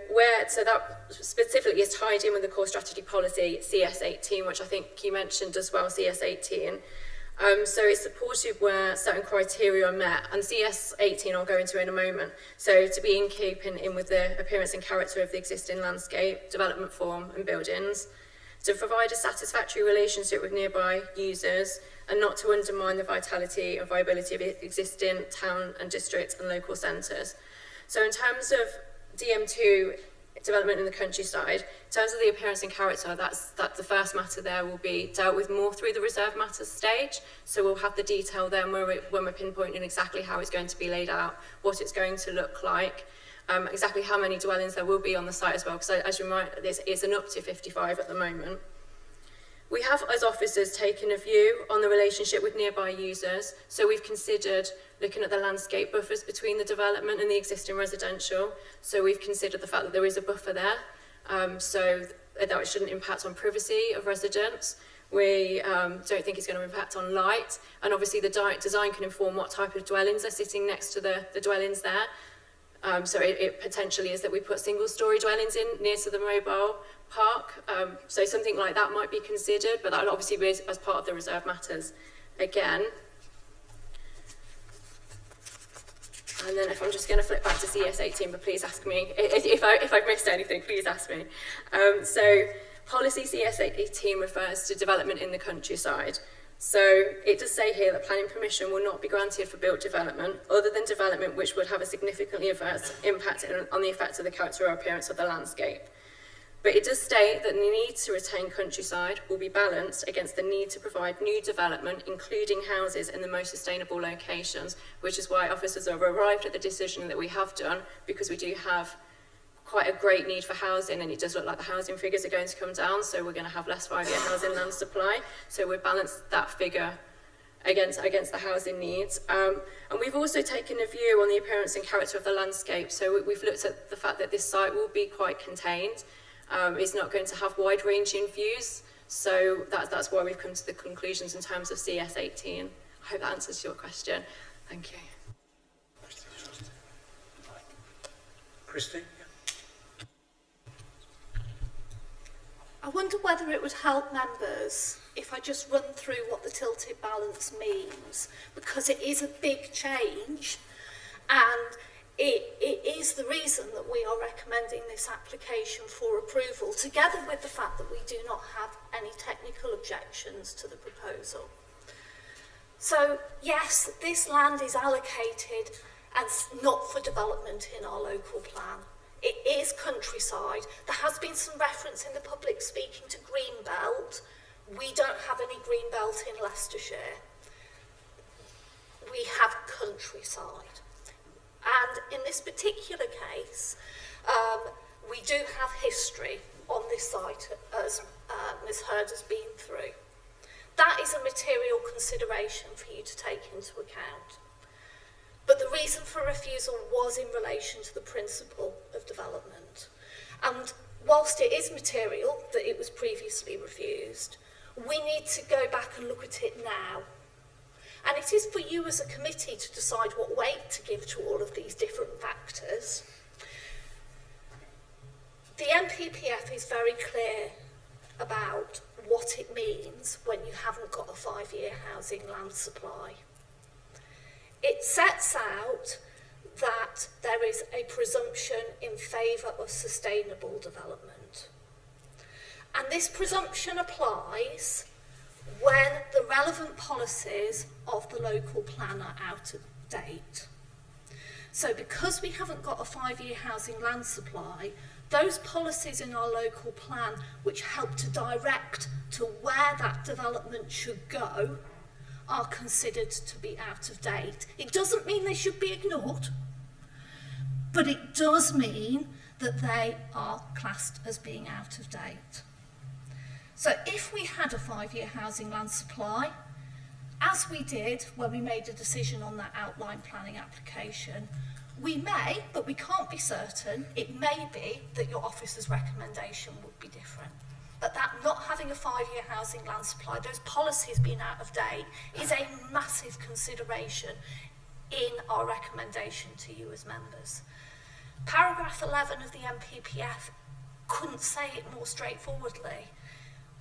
that specifically is tied in with the core strategy policy CS18, which I think you mentioned as well, CS18. So it's supported where certain criteria are met, and CS18 I'll go into in a moment. So to be in keeping in with the appearance and character of the existing landscape, development form and buildings, to provide a satisfactory relationship with nearby users, and not to undermine the vitality and viability of existing town and district and local centres. So in terms of DM2 development in the countryside, in terms of the appearance and character, that the first matter there will be dealt with more through the reserve matters stage. So we'll have the detail then when we're pinpointing exactly how it's going to be laid out, what it's going to look like, exactly how many dwellings there will be on the site as well, because as you might, this is an up to 55 at the moment. We have, as officers, taken a view on the relationship with nearby users. So we've considered looking at the landscape buffers between the development and the existing residential. So we've considered the fact that there is a buffer there, so that it shouldn't impact on privacy of residents. We don't think it's going to impact on light. And obviously the design can inform what type of dwellings are sitting next to the dwellings there. So it potentially is that we put single-storey dwellings in near to the mobile park. So something like that might be considered, but that would obviously be as part of the reserve matters again. And then if I'm just going to flip back to CS18, but please ask me, if I've missed anything, please ask me. So policy CS18 refers to development in the countryside. So it does say here that planning permission will not be granted for built development other than development which would have a significantly adverse impact on the effects of the character or appearance of the landscape. But it does state that the need to retain countryside will be balanced against the need to provide new development, including houses in the most sustainable locations, which is why officers have arrived at the decision that we have done, because we do have quite a great need for housing, and it does look like the housing figures are going to come down, so we're going to have less 5-year housing land supply. So we've balanced that figure against the housing needs. And we've also taken a view on the appearance and character of the landscape. So we've looked at the fact that this site will be quite contained. It's not going to have wide-ranging views, so that's why we've come to the conclusions in terms of CS18. I hope that answers your question. Thank you. Christine? I wonder whether it would help members if I just run through what the tilted balance means, because it is a big change, and it is the reason that we are recommending this application for approval, together with the fact that we do not have any technical objections to the proposal. So yes, this land is allocated as not for development in our local plan. It is countryside. There has been some reference in the public speaking to green belt. We don't have any green belt in Leicestershire. We have countryside. And in this particular case, we do have history on this site, as Ms Hurd has been through. That is a material consideration for you to take into account. But the reason for refusal was in relation to the principle of development. And whilst it is material that it was previously refused, we need to go back and look at it now. And it is for you as a committee to decide what weight to give to all of these different factors. The NPPF is very clear about what it means when you haven't got a 5-year housing land supply. It sets out that there is a presumption in favour of sustainable development. And this presumption applies when the relevant policies of the local plan are out of date. So because we haven't got a 5-year housing land supply, those policies in our local plan which help to direct to where that development should go are considered to be out of date. It doesn't mean they should be ignored, but it does mean that they are classed as being out of date. So if we had a 5-year housing land supply, as we did when we made a decision on that outline planning application, we may, but we can't be certain, it may be that your officer's recommendation would be different. But that not having a 5-year housing land supply, those policies being out of date, is a massive consideration in our recommendation to you as members. Paragraph 11 of the NPPF couldn't say it more straightforwardly.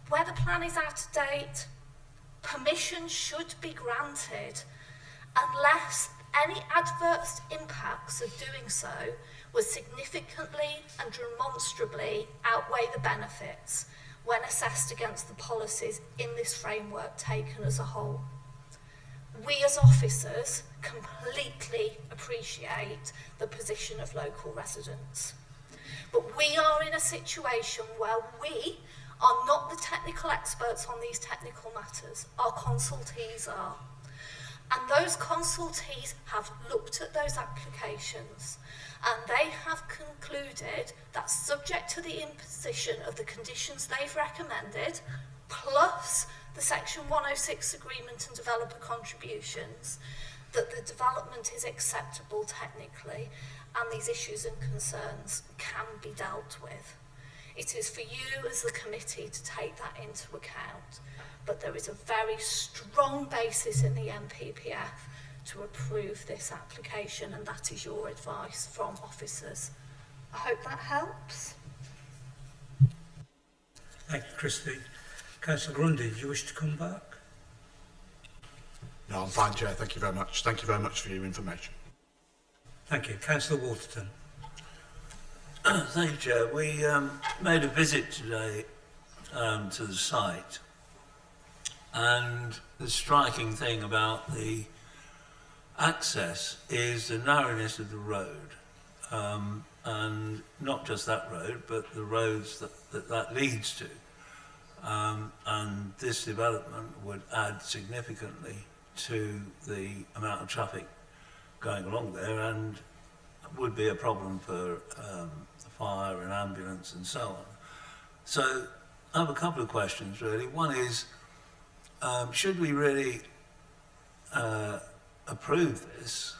Where the plan is out of date, permission should be granted unless any adverse impacts of doing so would significantly and demonstrably outweigh the benefits when assessed against the policies in this framework taken as a whole. We as officers completely appreciate the position of local residents. But we are in a situation where we are not the technical experts on these technical matters. Our consultees are. And those consultees have looked at those applications and they have concluded that subject to the imposition of the conditions they've recommended, plus the Section 106 agreement and developer contributions, that the development is acceptable technically and these issues and concerns can be dealt with. It is for you as the committee to take that into account, but there is a very strong basis in the NPPF to approve this application, and that is your advice from officers. I hope that helps. Thank you, Christine. Councillor Grundy, do you wish to come back? No, I'm fine, Chair. Thank you very much. Thank you very much for your information. Thank you. Councillor Waterton. Thank you, Chair. We made a visit today to the site, and the striking thing about the access is the narrowness of the road, and not just that road, but the roads that leads to. And this development would add significantly to the amount of traffic going along there, and would be a problem for the fire and ambulance and so on. So I have a couple of questions really. One is, should we really approve this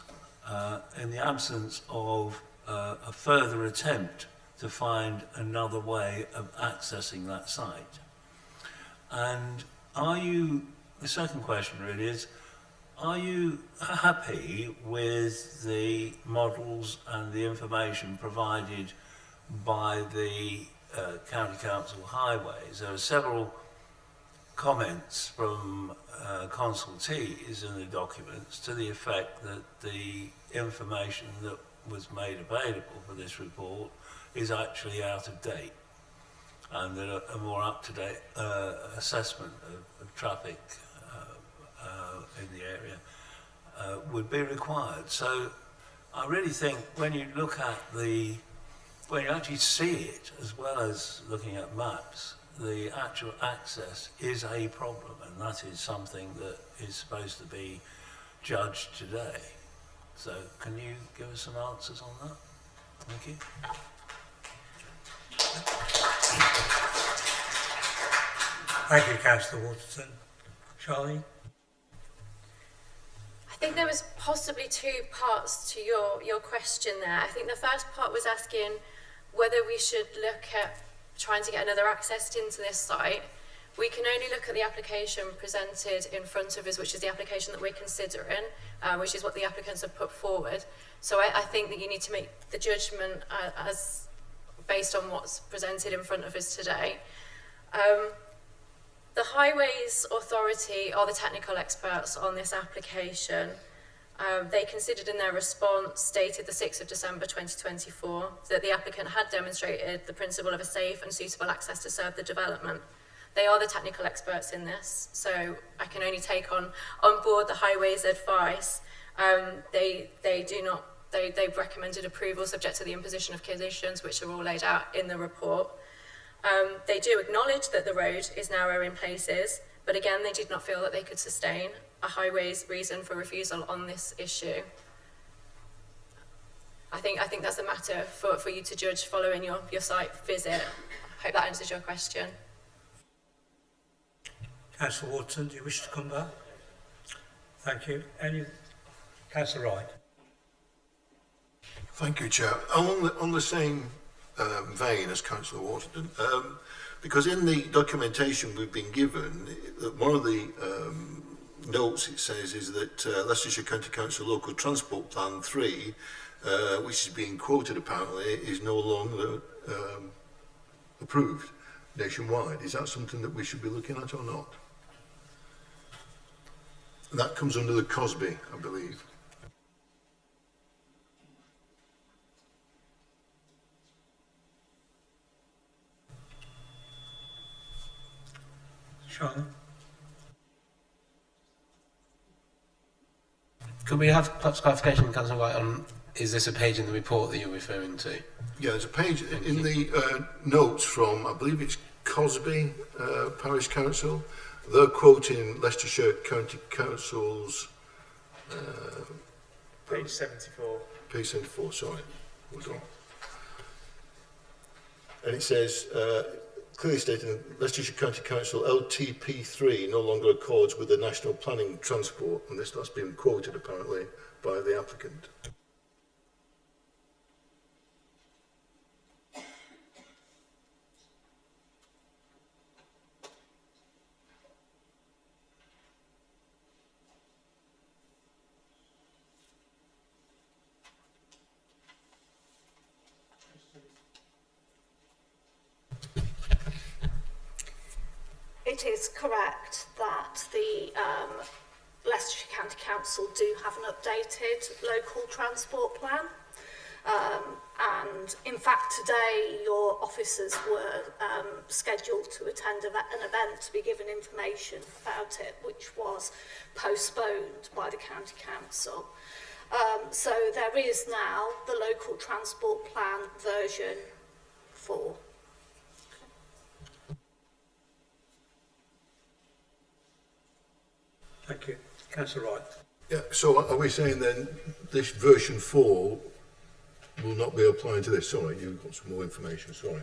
in the absence of a further attempt to find another way of accessing that site? And the second question really is, are you happy with the models and the information provided by the County Council Highways? There are several comments from consultees in the documents to the effect that the information that was made available for this report is actually out of date, and that a more up-to-date assessment of traffic in the area would be required. So I really think when you look at when you actually see it, as well as looking at maps, the actual access is a problem, and that is something that is supposed to be judged today. So can you give us some answers on that? Thank you. Thank you, Councillor Waterton. Charlie? I think there was possibly two parts to your question there. I think the first part was asking whether we should look at trying to get another access into this site. We can only look at the application presented in front of us, which is the application that we're considering, which is what the applicants have put forward. So I think that you need to make the judgment as based on what's presented in front of us today. The Highways Authority are the technical experts on this application. They considered in their response, dated the 6th of December 2024, that the applicant had demonstrated the principle of a safe and suitable access to serve the development. They are the technical experts in this, so I can only take on board the Highways advice. They've recommended approval subject to the imposition of conditions, which are all laid out in the report. They do acknowledge that the road is narrow in places, but again, they did not feel that they could sustain a Highways reason for refusal on this issue. I think that's a matter for you to judge following your site visit. I hope that answers your question. Councillor Waterton, do you wish to come back? Thank you. Councillor Wright. Thank you, Chair. On the same vein as Councillor Waterton, because in the documentation we've been given, one of the notes it says is that Leicestershire County Council Local Transport Plan 3, which is being quoted apparently, is no longer approved nationwide. Is that something that we should be looking at or not? That comes under the Cosby, I believe. Charlie? Could we have perhaps clarification, Councillor White, on is this a page in the report that you're referring to? Yeah, there's a page in the notes from, I believe it's Cosby Parish Council. They're quoting Leicestershire County Council's... Page 74. Page 74, sorry. Hold on. And it says, clearly stating Leicestershire County Council LTP3 no longer accords with the National Planning Transport, and that's been quoted apparently by the applicant. It is correct that the Leicestershire County Council do have an updated local transport plan. And in fact, today your officers were scheduled to attend an event to be given information about it, which was postponed by the County Council. So there is now the local transport plan version 4. Thank you. Councillor Wright. Yeah, so are we saying then this version 4 will not be applying to this? Sorry, you've got some more information, sorry.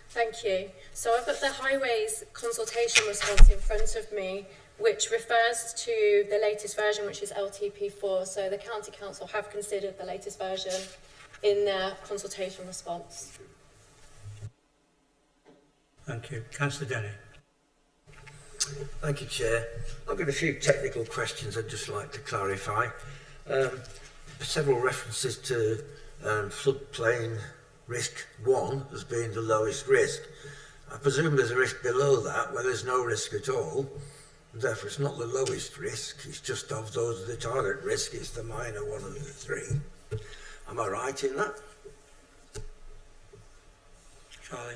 Thank you. So I've got the Highways consultation response in front of me, which refers to the latest version, which is LTP4. So the County Council have considered the latest version in their consultation response. Thank you. Councillor Denny. Thank you, Chair. I've got a few technical questions I'd just like to clarify. Several references to floodplain risk 1 as being the lowest risk. I presume there's a risk below that where there's no risk at all. Therefore, it's not the lowest risk. It's just of those that are at risk. It's the minor one of the 3. Am I right in that? Charlie.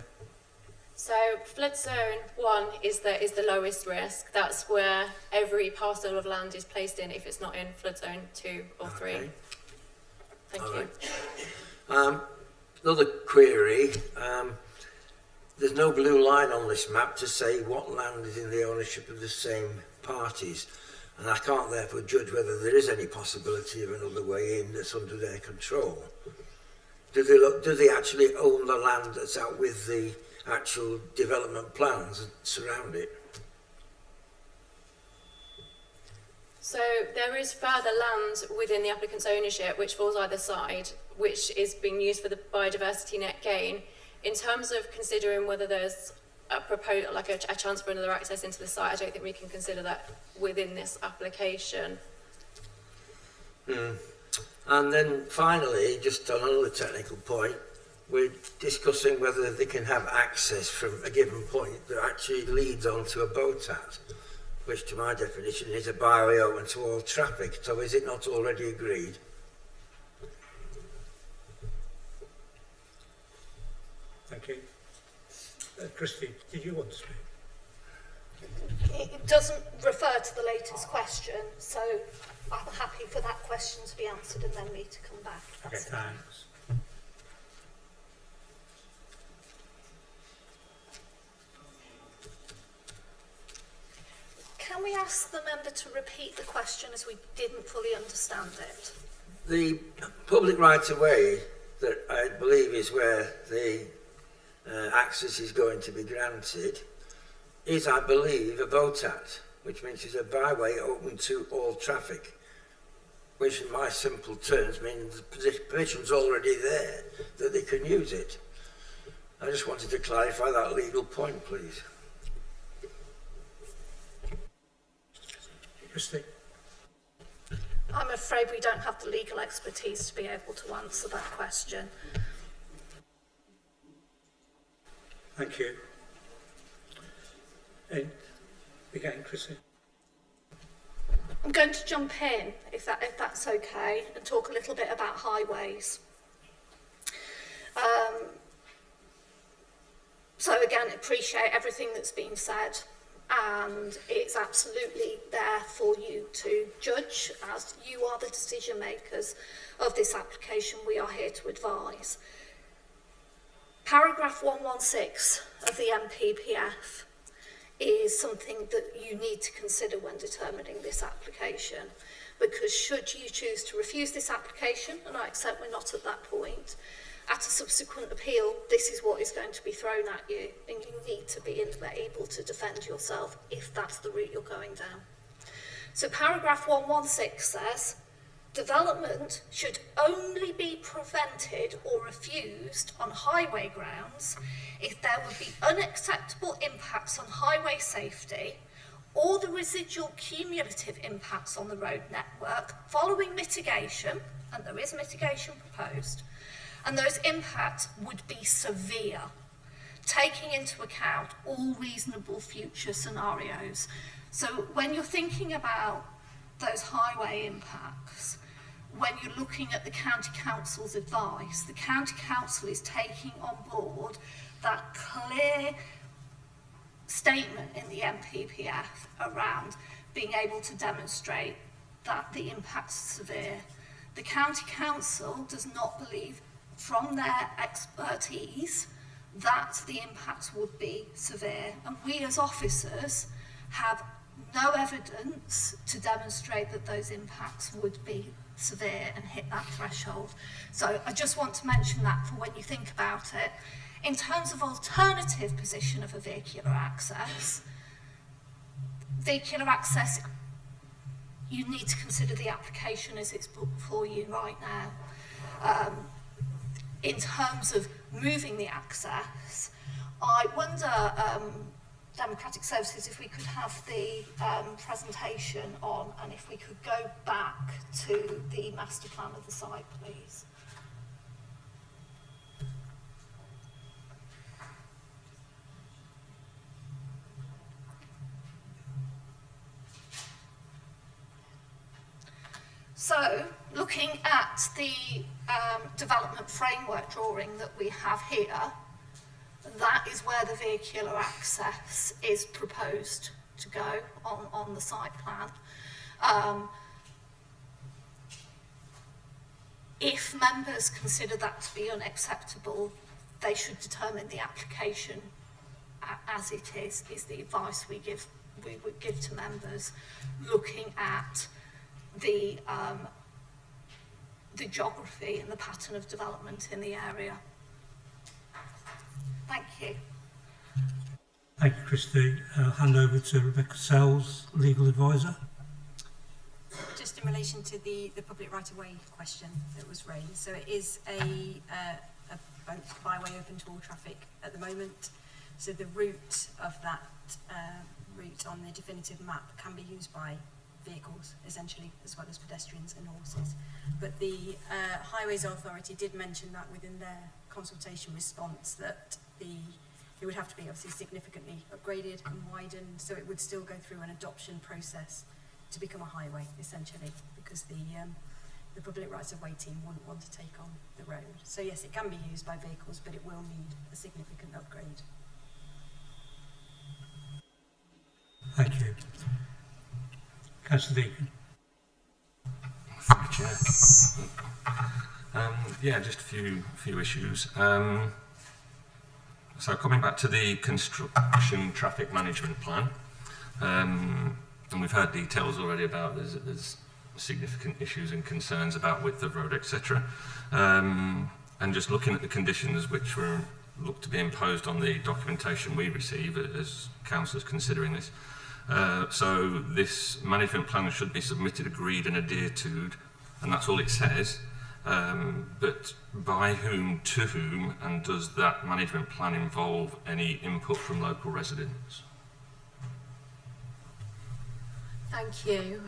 So flood zone 1 is the lowest risk. That's where every parcel of land is placed in if it's not in flood zone 2 or 3. Okay. Thank All you. Right. Another query. There's no blue line on this map to say what land is in the ownership of the same parties, and I can't therefore judge whether there is any possibility of another way in that's under their control. do they actually own the land that's out with the actual development plans that surround it? So there is further land within the applicant's ownership which falls either side, which is being used for the biodiversity net gain. In terms of considering whether there's a proposal, like a chance for another access into the site, I don't think we can consider that within this application. And then finally, just on another technical point, we're discussing whether they can have access from a given point that actually leads onto a boat hat, which to my definition is a byway open to all traffic. So is it not already agreed? Thank you. Christy, did you want to speak? It doesn't refer to the latest question, so I'm happy for that question to be answered and then me to come back. Okay, thanks. Can we ask the member to repeat the question as we didn't fully understand it? The public right-of-way that I believe is where the access is going to be granted is, I believe, a boat hat, which means it's a byway open to all traffic, which in my simple terms means the permission's already there, that they can use it. I just wanted to clarify that legal point, please. Christy? I'm afraid we don't have the legal expertise to be able to answer that question. Thank you. And again, Chrissy. I'm going to jump in, if that's okay, and talk a little bit about highways. So again, appreciate everything that's been said, and it's absolutely there for you to judge, as you are the decision makers of this application. We are here to advise. Paragraph 116 of the MPPF is something that you need to consider when determining this application, because should you choose to refuse this application, and I accept we're not at that point, at a subsequent appeal, this is what is going to be thrown at you, and you need to be able to defend yourself if that's the route you're going down. So paragraph 116 says, development should only be prevented or refused on highway grounds if there would be unacceptable impacts on highway safety or the residual cumulative impacts on the road network following mitigation, and there is mitigation proposed, and those impacts would be severe, taking into account all reasonable future scenarios. So when you're thinking about those highway impacts, when you're looking at the County Council's advice, the County Council is taking on board that clear statement in the MPPF around being able to demonstrate that the impacts are severe. The County Council does not believe, from their expertise, that the impacts would be severe. And we as officers have no evidence to demonstrate that those impacts would be severe and hit that threshold. So I just want to mention that for when you think about it. In terms of alternative position of a vehicular access, you need to consider the application as it's put before you right now. In terms of moving the access, I wonder, Democratic Services, if we could have the presentation on, and if we could go back to the master plan of the site, please. So, looking at the development framework drawing that we have here, that is where the vehicular access is proposed to go on the site plan. If members consider that to be unacceptable, they should determine the application as it is the advice we would give to members, looking at the the geography and the pattern of development in the area. Thank you. Thank you, Christy. I'll hand over to Rebecca Sells, legal advisor. Just in relation to the public right-of-way question that was raised, so it is a boat byway open to all traffic at the moment. So the route of that route on the definitive map can be used by vehicles, essentially, as well as pedestrians and horses. But the Highways Authority did mention that within their consultation response that it would have to be obviously significantly upgraded and widened, so it would still go through an adoption process to become a highway, essentially, because the public rights-of-way team wouldn't want to take on the road. So yes, it can be used by vehicles, but it will need a significant upgrade. Thank you. Councillor Deacon. Thank you, Chair. Yeah, just a few issues. So coming back to the construction traffic management plan, and we've heard details already about there's significant issues and concerns about width of road, etc. And just looking at the conditions which were looked to be imposed on the documentation we receive as councillors considering this. So this management plan should be submitted, agreed and adhered to, and that's all it says. But by whom, to whom, and does that management plan involve any input from local residents? Thank you.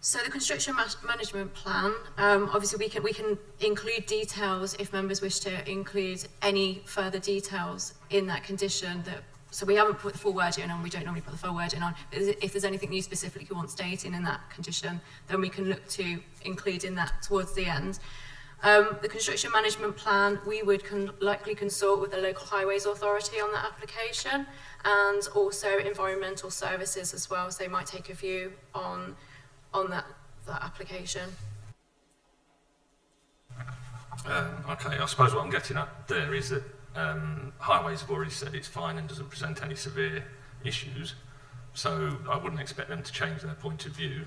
So the construction management plan, obviously we can include details if members wish to include any further details in that condition. So we haven't put the full wording on, we don't normally put the full wording on, but if there's anything you specifically want stating in that condition, then we can look to include in that towards the end. The construction management plan, we would likely consult with the local highways authority on that application, and also environmental services as well, so they might take a view on that application. Okay, I suppose what I'm getting at there is that highways have already said it's fine and doesn't present any severe issues, so I wouldn't expect them to change their point of view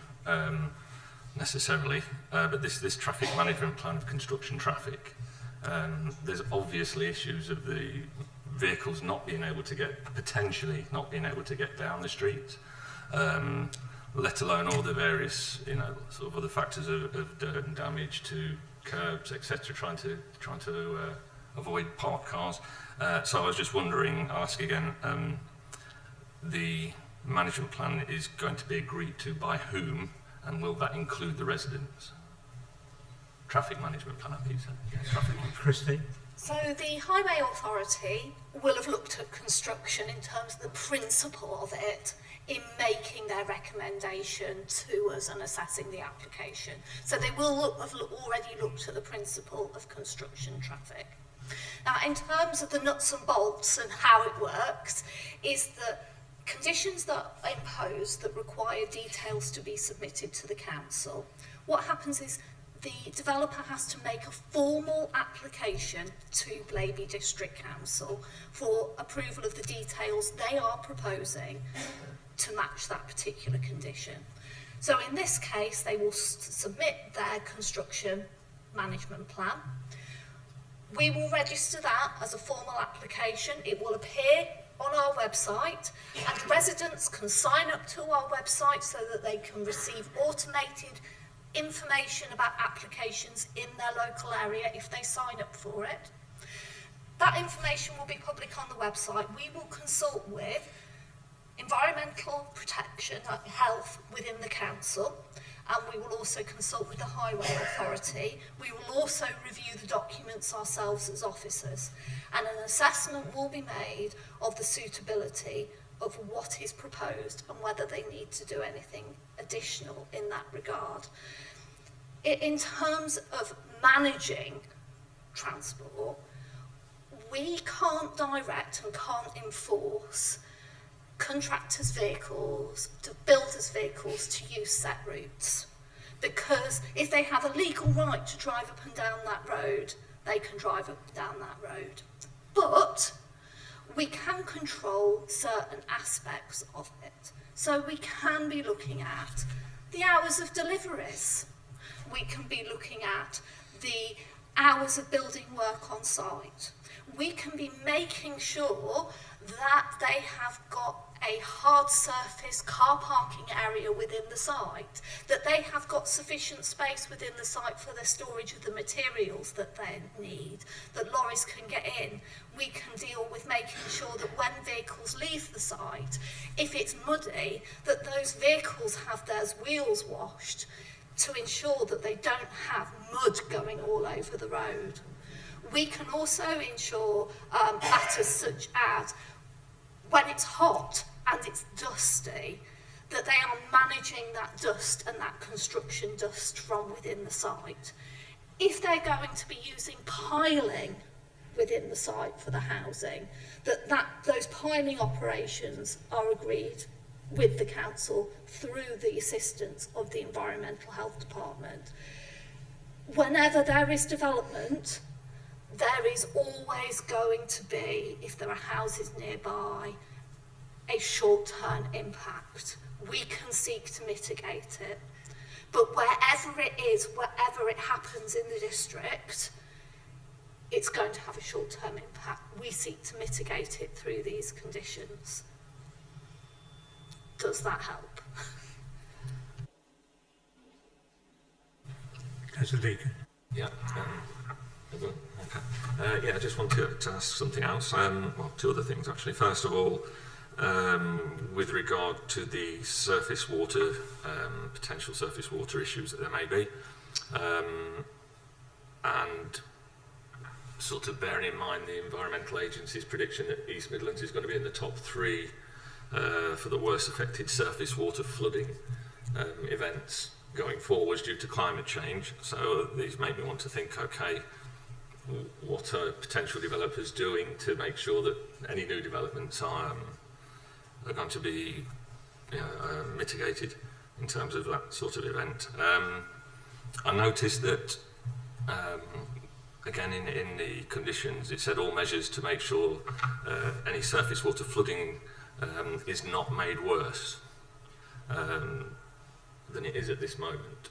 necessarily. But this traffic management plan of construction traffic, there's obviously issues of the vehicles not being able to get, potentially not being able to get down the street, let alone all the various, sort of other factors of dirt and damage to curbs, etc., trying to avoid parked cars. So I was just wondering, I'll ask again, the management plan is going to be agreed to by whom, and will that include the residents? Traffic management plan, I keep saying. Yes, traffic management. Christy. So the Highway Authority will have looked at construction in terms of the principle of it in making their recommendation to us and assessing the application. So they will have already looked at the principle of construction traffic. Now, in terms of the nuts and bolts and how it works, is that conditions that are imposed that require details to be submitted to the council, what happens is the developer has to make a formal application to Blaby District Council for approval of the details they are proposing to match that particular condition. So in this case, they will submit their construction management plan. We will register that as a formal application. It will appear on our website, and residents can sign up to our website so that they can receive automated information about applications in their local area if they sign up for it. That information will be public on the website. We will consult with environmental protection, health within the council, and we will also consult with the Highway Authority. We will also review the documents ourselves as officers, and an assessment will be made of the suitability of what is proposed and whether they need to do anything additional in that regard. In terms of managing transport, we can't direct and can't enforce contractors' vehicles, to builders' vehicles to use set routes, because if they have a legal right to drive up and down that road, they can drive up and down that road. But we can control certain aspects of it. So we can be looking at the hours of deliveries. we can be looking at the hours of building work on site. We can be making sure that they have got a hard surface car parking area within the site, that they have got sufficient space within the site for the storage of the materials that they need, that lorries can get in. We can deal with making sure that when vehicles leave the site, if it's muddy, that those vehicles have their wheels washed to ensure that they don't have mud going all over the road. We can also ensure matters such as when it's hot and it's dusty, that they are managing that dust and that construction dust from within the site. If they're going to be using piling within the site for the housing, that those piling operations are agreed with the council through the assistance of the Environmental Health Department. Whenever there is development, there is always going to be, if there are houses nearby, a short-term impact. We can seek to mitigate it. But wherever it is, wherever it happens in the district, it's going to have a short-term impact. We seek to mitigate it through these conditions. Does that help? Councillor Deacon. Yeah. Okay. Yeah, I just want to ask something else. Well, two other things actually. First of all, with regard to the surface water, potential surface water issues that there may be, and sort of bearing in mind the Environmental Agency's prediction that East Midlands is going to be in the top 3 for the worst affected surface water flooding events going forwards due to climate change. So these make me want to think, okay, what are potential developers doing to make sure that any new developments are going to be mitigated in terms of that sort of event. I noticed that, again, in the conditions, it said all measures to make sure any surface water flooding is not made worse than it is at this moment,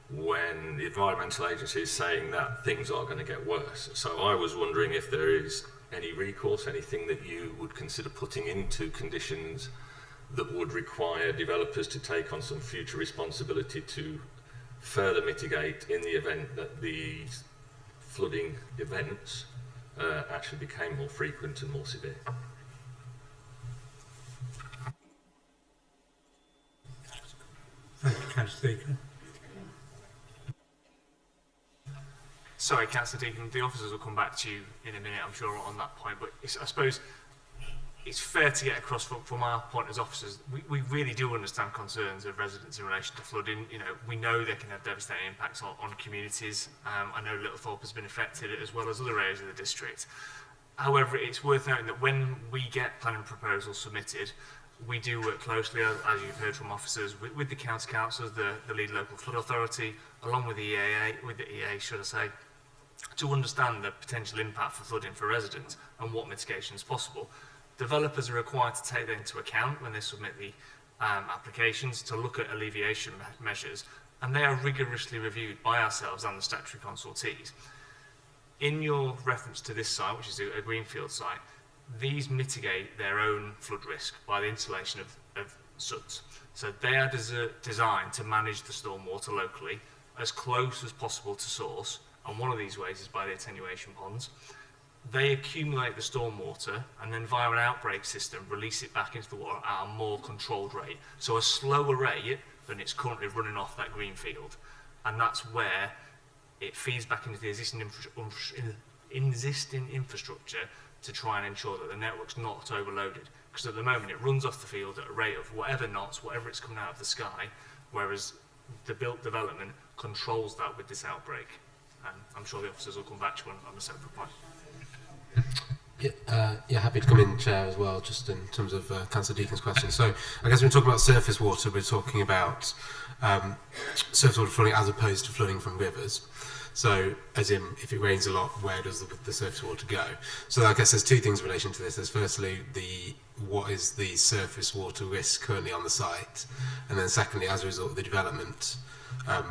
when the Environmental Agency is saying that things are going to get worse. So I was wondering if there is any recourse, anything that you would consider putting into conditions that would require developers to take on some future responsibility to further mitigate in the event that these flooding events actually became more frequent and more severe. Thank you, Councillor Deacon. Sorry, Councillor Deacon, the officers will come back to you in a minute, I'm sure, on that point, but I suppose it's fair to get across from our point as officers, we really do understand concerns of residents in relation to flooding. You know, we know they can have devastating impacts on communities. I know Littlethorpe has been affected as well as other areas of the district. However, it's worth noting that when we get planning proposals submitted, we do work closely, as you've heard from officers, with the county councils, the lead local flood authority, along with the EA, should I say, to understand the potential impact for flooding for residents and what mitigation is possible. Developers are required to take that into account when they submit the applications to look at alleviation measures, and they are rigorously reviewed by ourselves and the statutory consultees. In your reference to this site, which is a greenfield site, these mitigate their own flood risk by the installation of SUDs. So they are designed to manage the stormwater locally as close as possible to source, and one of these ways is by the attenuation ponds. They accumulate the stormwater and then via an outbreak system release it back into the water at a more controlled rate. So a slower rate than it's currently running off that greenfield. And that's where it feeds back into the existing infrastructure to try and ensure that the network's not overloaded. Because at the moment it runs off the field at a rate of whatever knots, whatever it's coming out of the sky, whereas the built development controls that with this outbreak. And I'm sure the officers will come back to you on a separate point. Yeah, happy to come in, Chair, as well, just in terms of Councillor Deacon's question. So I guess when we're talking about surface water, we're talking about surface water flooding as opposed to flooding from rivers. So, as in, if it rains a lot, where does the surface water go? So I guess there's two things in relation to this. There's firstly, what is the surface water risk currently on the site? And then secondly, as a result of the development,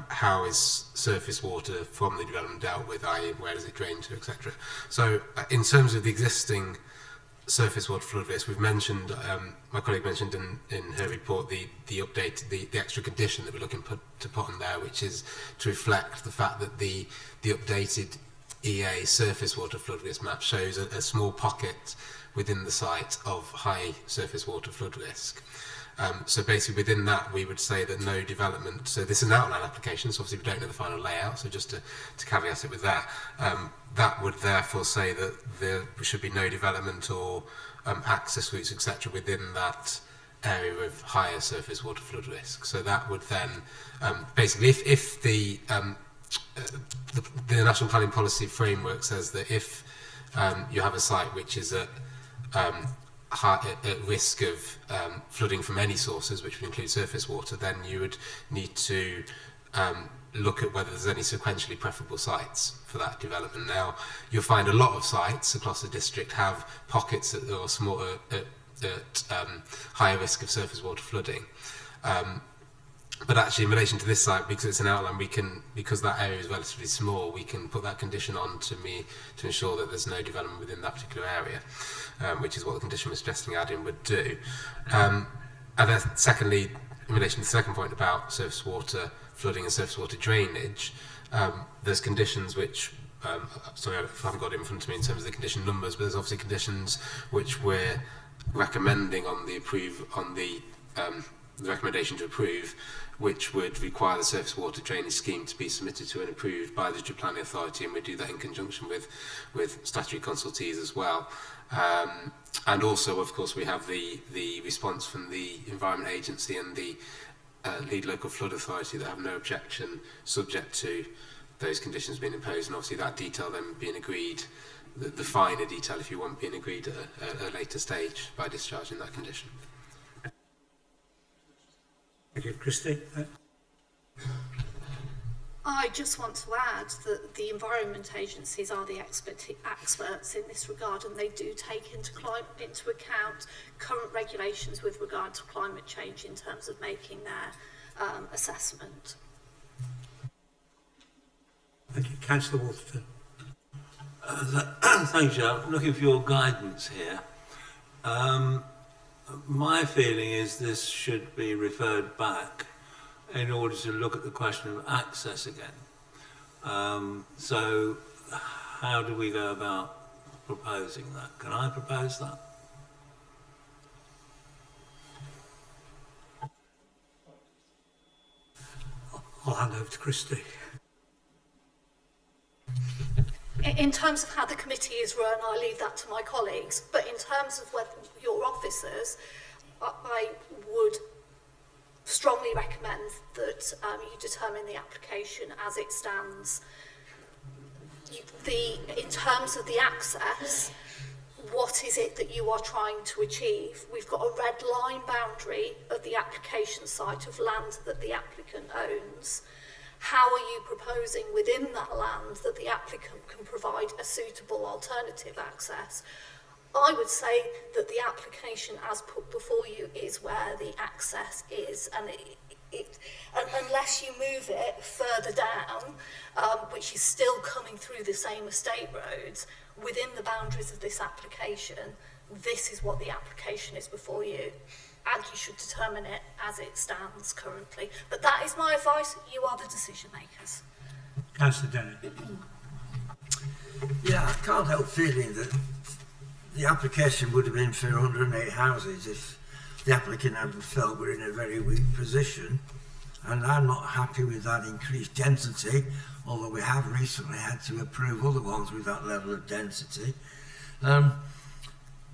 how is surface water from the development dealt with, i.e. where does it drain to, etc. So in terms of the existing surface water flood risk, we've mentioned, my colleague mentioned in her report the update, the extra condition that we're looking to put on there, which is to reflect the fact that the updated EA surface water flood risk map shows a small pocket within the site of high surface water flood risk. So basically within that we would say that no development, so this is an outline application, so obviously we don't know the final layout, so just to caveat it with that, that would therefore say that there should be no development or access routes, etc. within that area of higher surface water flood risk. So that would then, basically if the National Planning Policy Framework says that if you have a site which is at risk of flooding from any sources, which would include surface water, then you would need to look at whether there's any sequentially preferable sites for that development. Now, you'll find a lot of sites across the district have pockets that are smaller at higher risk of surface water flooding. But actually, in relation to this site, because it's an outline, because that area is relatively small, we can put that condition on to ensure that there's no development within that particular area, which is what the condition we're suggesting adding would do. And then secondly, in relation to the second point about surface water flooding and surface water drainage, there's conditions which, sorry if I haven't got it in front of me in terms of the condition numbers, but there's obviously conditions which we're recommending on the recommendation to approve, which would require the surface water drainage scheme to be submitted to and approved by the District Planning Authority, and we do that in conjunction with statutory consultees as well. And also, of course, we have the response from the Environment Agency and the lead local flood authority that have no objection subject to those conditions being imposed, and obviously that detail then being agreed, the finer detail, if you want, being agreed at a later stage by discharging that condition. Thank you. Christy? I just want to add that the environment agencies are the experts in this regard, and they do take into account current regulations with regard to climate change in terms of making their assessment. Thank you. Councillor Wolfton. Thank you. I'm looking for your guidance here. My feeling is this should be referred back in order to look at the question of access again. So how do we go about proposing that? Can I propose that? I'll hand over to Christy. In terms of how the committee is run, I leave that to my colleagues. But in terms of whether your officers, I would strongly recommend that you determine the application as it stands. In terms of the access, what is it that you are trying to achieve? We've got a red line boundary of the application site of land that the applicant owns. How are you proposing within that land that the applicant can provide a suitable alternative access? I would say that the application as put before you is where the access is, and unless you move it further down, which is still coming through the same estate roads, within the boundaries of this application, this is what the application is before you. And you should determine it as it stands currently. But that is my advice. You are the decision makers. Councillor Denny. Yeah, I can't help feeling that the application would have been for 108 houses if the applicant hadn't felt we're in a very weak position. And I'm not happy with that increased density, although we have recently had to approve other ones with that level of density.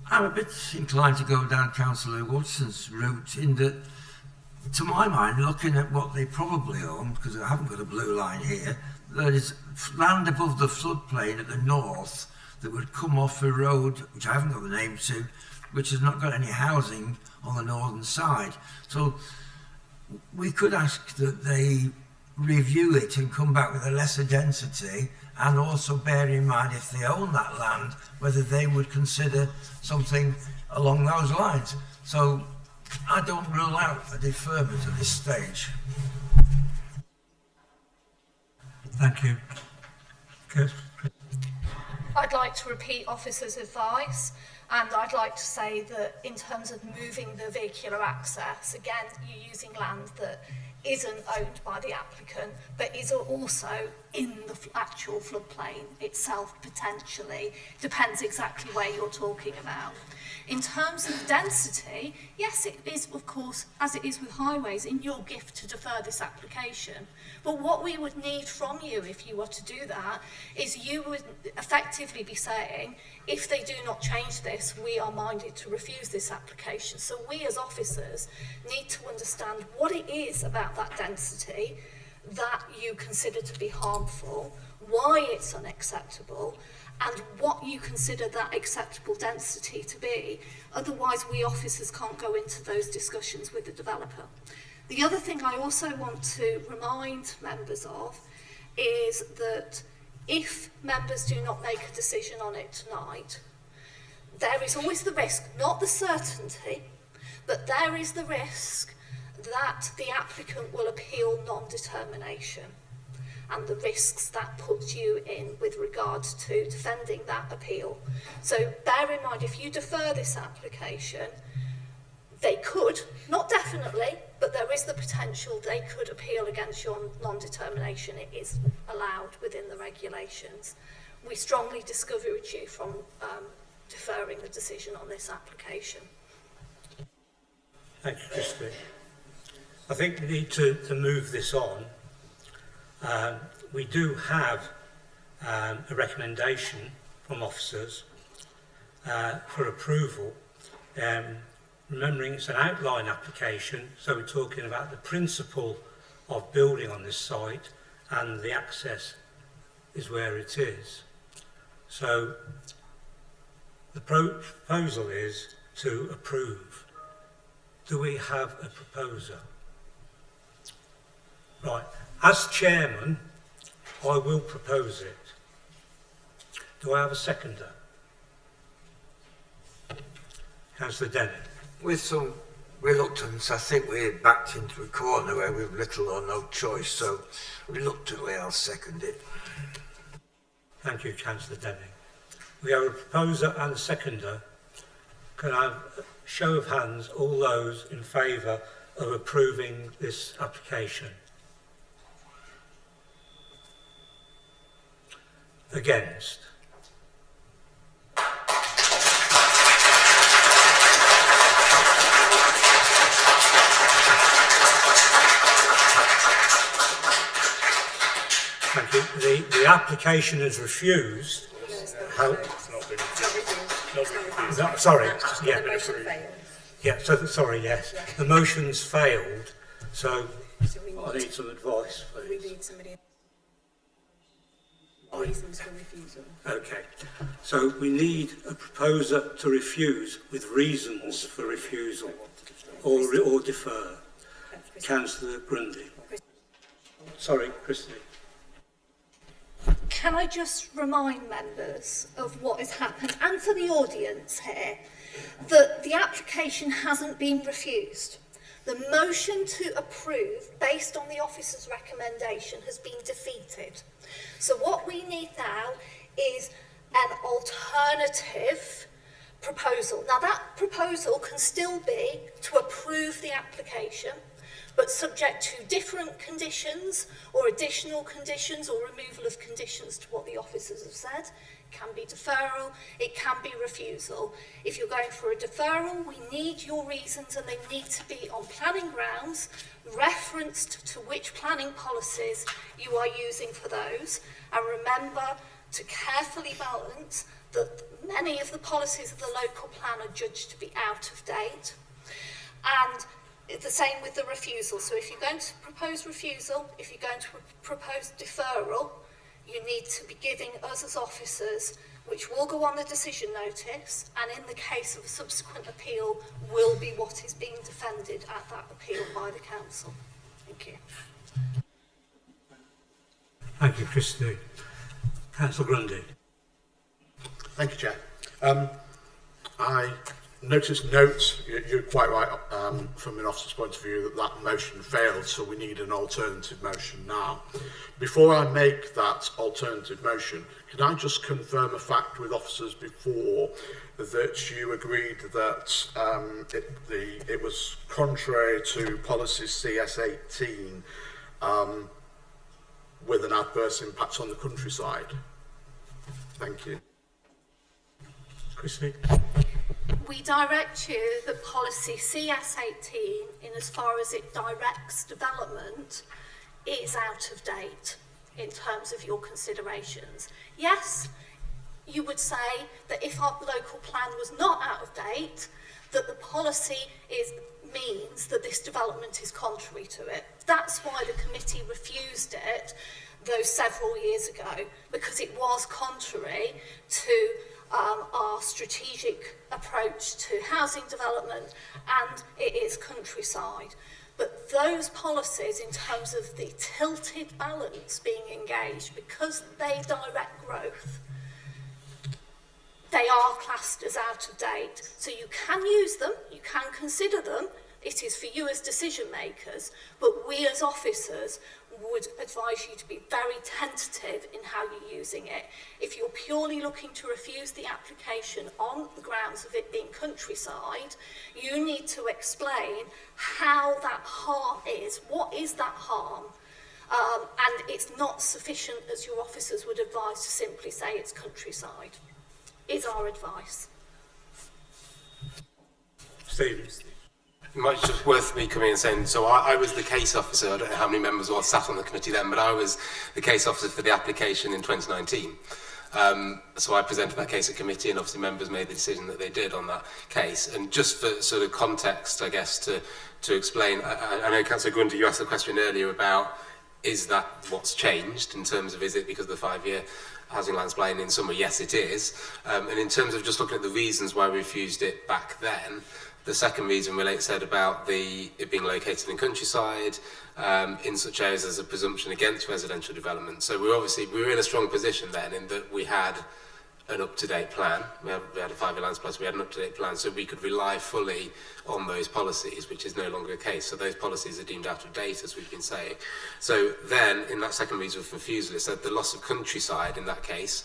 I'm a bit inclined to go down Councillor Watson's route in that, to my mind, looking at what they probably own, because I haven't got a blue line here, there is land above the floodplain at the north that would come off a road, which I haven't got the name to, which has not got any housing on the northern side. So we could ask that they review it and come back with a lesser density, and also bear in mind, if they own that land, whether they would consider something along those lines. So I don't rule out a deferment at this stage. Thank you. Chris? I'd like to repeat officers' advice, and I'd like to say that in terms of moving the vehicular access, again, you're using land that isn't owned by the applicant, but is also in the actual floodplain itself, potentially. Depends exactly where you're talking about. In terms of density, yes, it is, of course, as it is with highways, in your gift to defer this application. But what we would need from you, if you were to do that, is you would effectively be saying, if they do not change this, we are minded to refuse this application. So we as officers need to understand what it is about that density that you consider to be harmful, why it's unacceptable, and what you consider that acceptable density to be. Otherwise, we officers can't go into those discussions with the developer. The other thing I also want to remind members of is that if members do not make a decision on it tonight, there is always the risk, not the certainty, but there is the risk that the applicant will appeal non-determination, and the risks that puts you in with regards to defending that appeal. So bear in mind, if you defer this application, they could, not definitely, but there is the potential they could appeal against your non-determination. It is allowed within the regulations. We strongly discourage you from deferring the decision on this application. Thank you, Christy. I think we need to move this on. We do have a recommendation from officers for approval. Remembering it's an outline application, so we're talking about the principle of building on this site, and the access is where it is. So the proposal is to approve. Do we have a proposer? Right. As chairman, I will propose it. Do I have a seconder? Councillor Denning. With some reluctance, I think we're backed into a corner where we've little or no choice, so reluctantly I'll second it. Thank you, Councillor Denning. We have a proposer and a seconder. Can I have a show of hands, all those in favour of approving this application? Against? Thank you. The application is refused. Sorry. Yeah. The motion failed. Yeah. Sorry. Yes. The motion's failed. So I need some advice, please. We need somebody. Reasons for refusal. Okay. So we need a proposer to refuse with reasons for refusal, or defer. Councillor Grundy. Sorry, Christy. Can I just remind members of what has happened, and for the audience here, that the application hasn't been refused. The motion to approve, based on the officer's recommendation, has been defeated. So what we need now is an alternative proposal. Now that proposal can still be to approve the application, but subject to different conditions or additional conditions or removal of conditions to what the officers have said. It can be deferral, it can be refusal. If you're going for a deferral, we need your reasons, and they need to be on planning grounds, referenced to which planning policies you are using for those. And remember to carefully balance that many of the policies of the local plan are judged to be out of date. And the same with the refusal. So if you're going to propose refusal, if you're going to propose deferral, you need to be giving us as officers, which will go on the decision notice, and in the case of a subsequent appeal, will be what is being defended at that appeal by the council. Thank you. Thank you, Christy. Councillor Grundy. Thank you, Chair. I note, you're quite right from an officer's point of view that that motion failed, so we need an alternative motion now. Before I make that alternative motion, can I just confirm a fact with officers before that you agreed that it was contrary to policy CS18 with an adverse impact on the countryside? Thank you. Christine? We direct you that policy CS18, in as far as it directs development, is out of date in terms of your considerations. Yes, you would say that if our local plan was not out of date, that the policy means that this development is contrary to it. That's why the committee refused it those several years ago, because it was contrary to our strategic approach to housing development, and it is countryside. But those policies, in terms of the tilted balance being engaged, because they direct growth, they are classed as out of date. So you can use them, you can consider them, it is for you as decision makers, but we as officers would advise you to be very tentative in how you're using it. If you're purely looking to refuse the application on the grounds of it being countryside, you need to explain how that harm is. What is that harm? And it's not sufficient, as your officers would advise, to simply say it's countryside, is our advice. Stephen? It might be just worth me coming and saying, so I was the case officer, I don't know how many members were sat on the committee then, but I was the case officer for the application in 2019. So I presented that case at committee, and obviously members made the decision that they did on that case. And just for sort of context, I guess, to explain, I know Councillor Grundy, you asked a question earlier about, is that what's changed in terms of, is it because of the 5-year housing land supply in summer? Yes, it is. And in terms of just looking at the reasons why we refused it back then, the second reason said about it being located in countryside, in such areas as a presumption against residential development. So we were in a strong position then, in that we had an up-to-date plan. We had a 5-year land supply, so we had an up-to-date plan, so we could rely fully on those policies, which is no longer the case. So those policies are deemed out of date, as we've been saying. So then, in that second reason for refusal, it said the loss of countryside in that case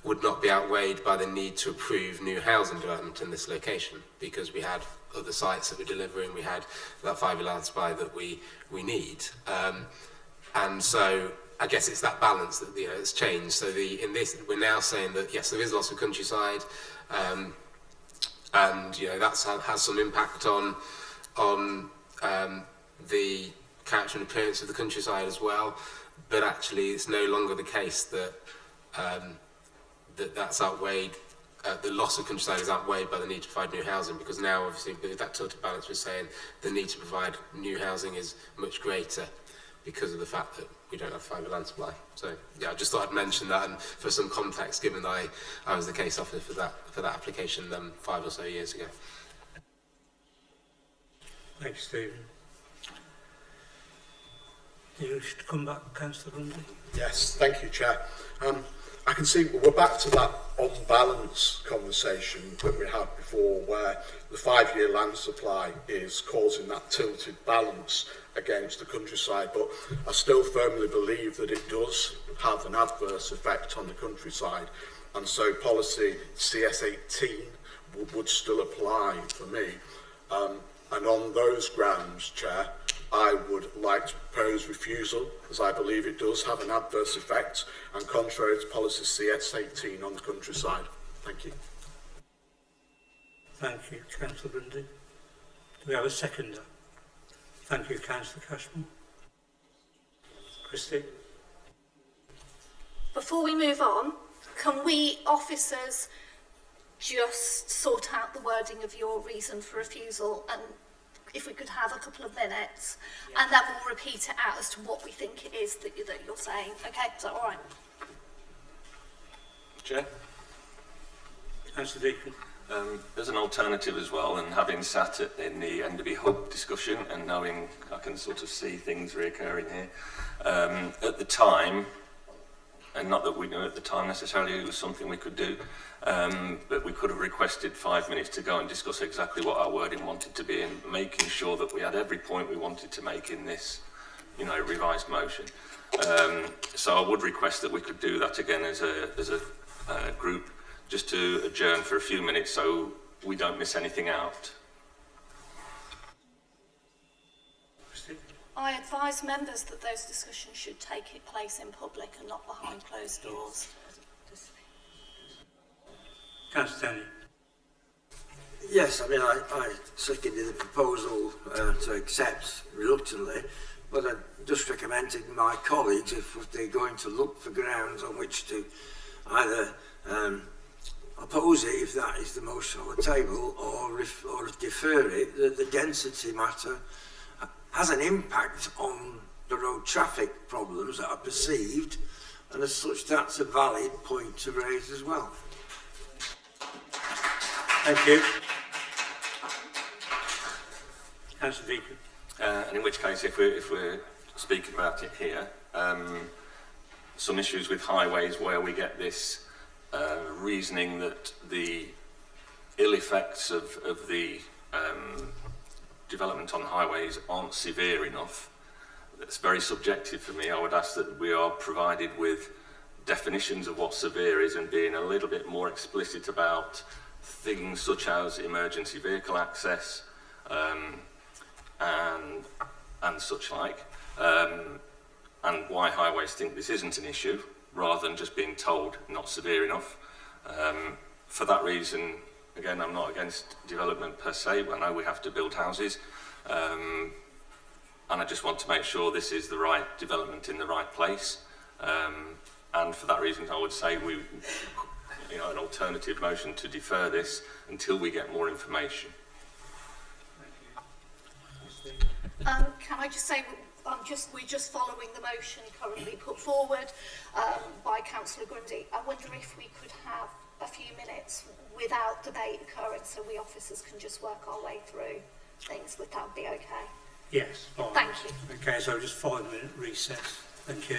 would not be outweighed by the need to approve new housing development in this location, because we had other sites that we're delivering, we had that 5-year land supply that we need. And so I guess it's that balance that it's changed. So in this, we're now saying that yes, there is loss of countryside, and that has some impact on the character and appearance of the countryside as well. But actually, it's no longer the case that that's outweighed. The loss of countryside is outweighed by the need to provide new housing, because now, obviously, with that tilted balance, we're saying the need to provide new housing is much greater because of the fact that we don't have 5-year land supply. So, yeah, I just thought I'd mention that, and for some context, given that I was the case officer for that application 5 or so years ago. Thanks, Stephen. You wish to come back, Councillor Grundy? Yes, thank you, Chair. I can see we're back to that on-balance conversation that we had before, where the 5-year land supply is causing that tilted balance against the countryside, but I still firmly believe that it does have an adverse effect on the countryside, and so policy CS18 would still apply for me. And on those grounds, Chair, I would like to propose refusal, as I believe it does have an adverse effect and contrary to policy CS18 on the countryside. Thank you. Thank you, Councillor Grundy. Do we have a seconder? Thank you, Councillor Cashmore. Christy? Before we move on, can we officers just sort out the wording of your reason for refusal, and if we could have a couple of minutes, and then we'll repeat it out as to what we think it is that you're saying. Okay, is that all right? Chair? Councillor Deacon. As an alternative as well, and having sat in the Enderby Hub discussion and knowing I can sort of see things reoccurring here, at the time and not that we knew at the time necessarily it was something we could do, but we could have requested 5 minutes to go and discuss exactly what our wording wanted to be, and making sure that we had every point we wanted to make in this, you know, revised motion. So I would request that we could do that again as a group, just to adjourn for a few minutes so we don't miss anything out. I advise members that those discussions should take place in public and not behind closed doors. Councillor Tenney. Yes, I mean, I seconded the proposal to accept reluctantly, but I just recommended my colleagues, if they're going to look for grounds on which to either oppose it, if that is the motion on the table, or defer it, the density matter has an impact on the road traffic problems that are perceived, and as such that's a valid point to raise as well. Thank you. Councillor Deacon. And in which case, if we're speaking about it here, some issues with highways where we get this reasoning that the ill effects of the development on highways aren't severe enough. That's very subjective for me. I would ask that we are provided with definitions of what severe is, and being a little bit more explicit about things such as emergency vehicle access and such like, and why highways think this isn't an issue, rather than just being told not severe enough. For that reason, again, I'm not against development per se. I know we have to build houses, and I just want to make sure this is the right development in the right place. And for that reason, I would say an alternative motion to defer this until we get more information. Can I just say, we're just following the motion currently put forward by Councillor Grundy. I wonder if we could have a few minutes without debate occurring, so we officers can just work our way through things. Would that be okay? Yes, fine. Thank you. Okay, so just 5 minute recess. Thank you.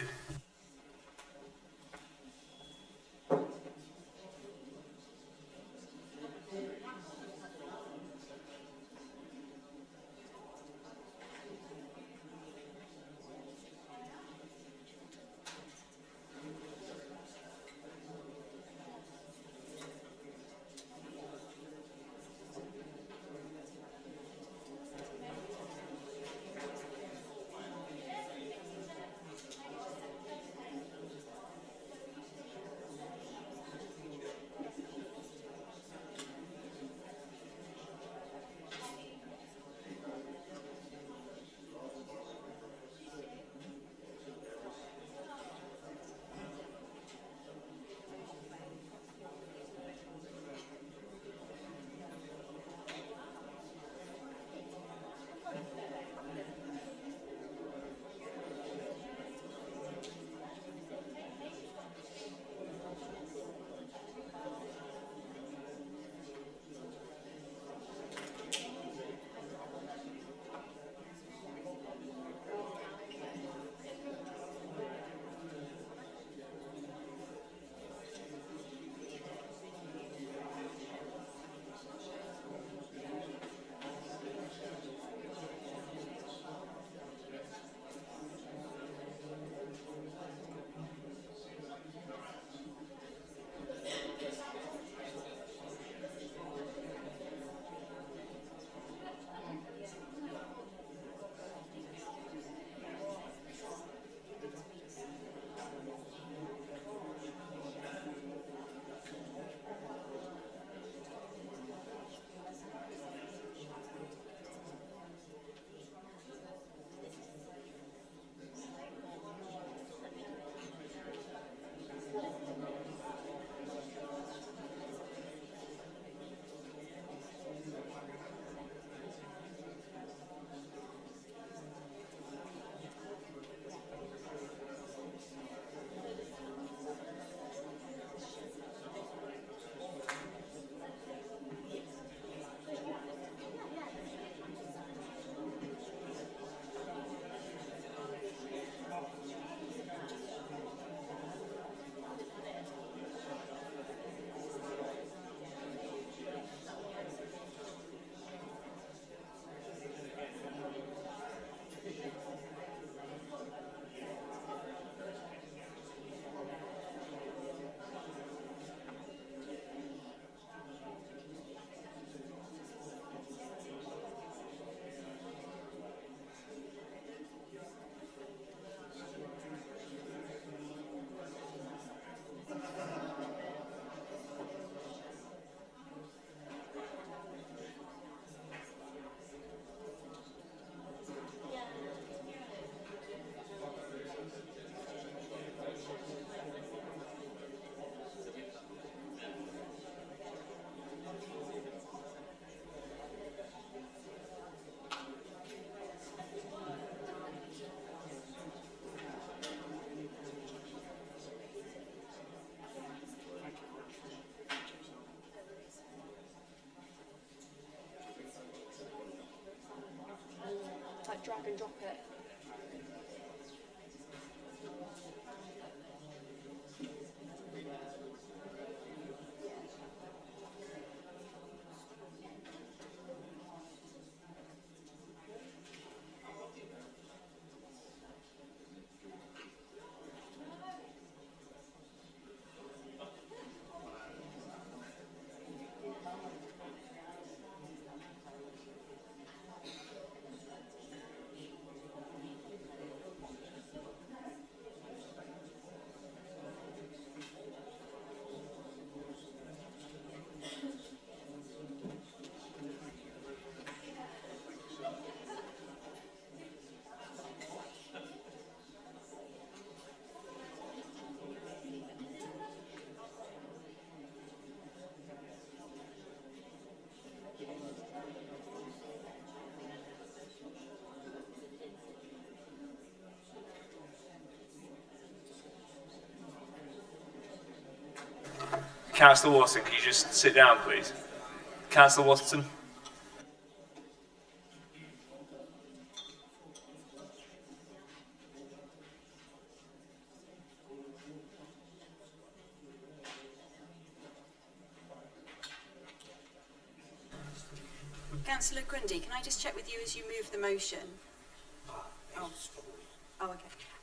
flag and drop it. Councillor Watson, can you just sit down, please? Councillor Watson. Councillor Grundy, can I just check with you as you move the motion? Oh, okay.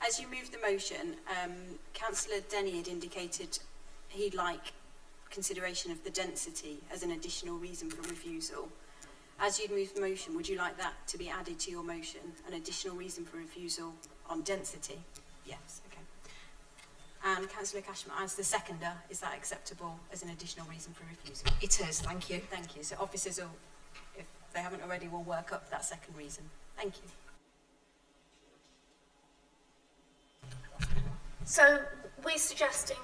As you move the motion, Councillor Denny had indicated he'd like consideration of the density as an additional reason for refusal. As you'd move the motion, would you like that to be added to your motion, an additional reason for refusal on density? Yes, okay. And Councillor Cashmore, as the seconder, is that acceptable as an additional reason for refusal? It is, thank you. Thank you. So officers will, if they haven't already, will work up that second reason. Thank you. So we're suggesting,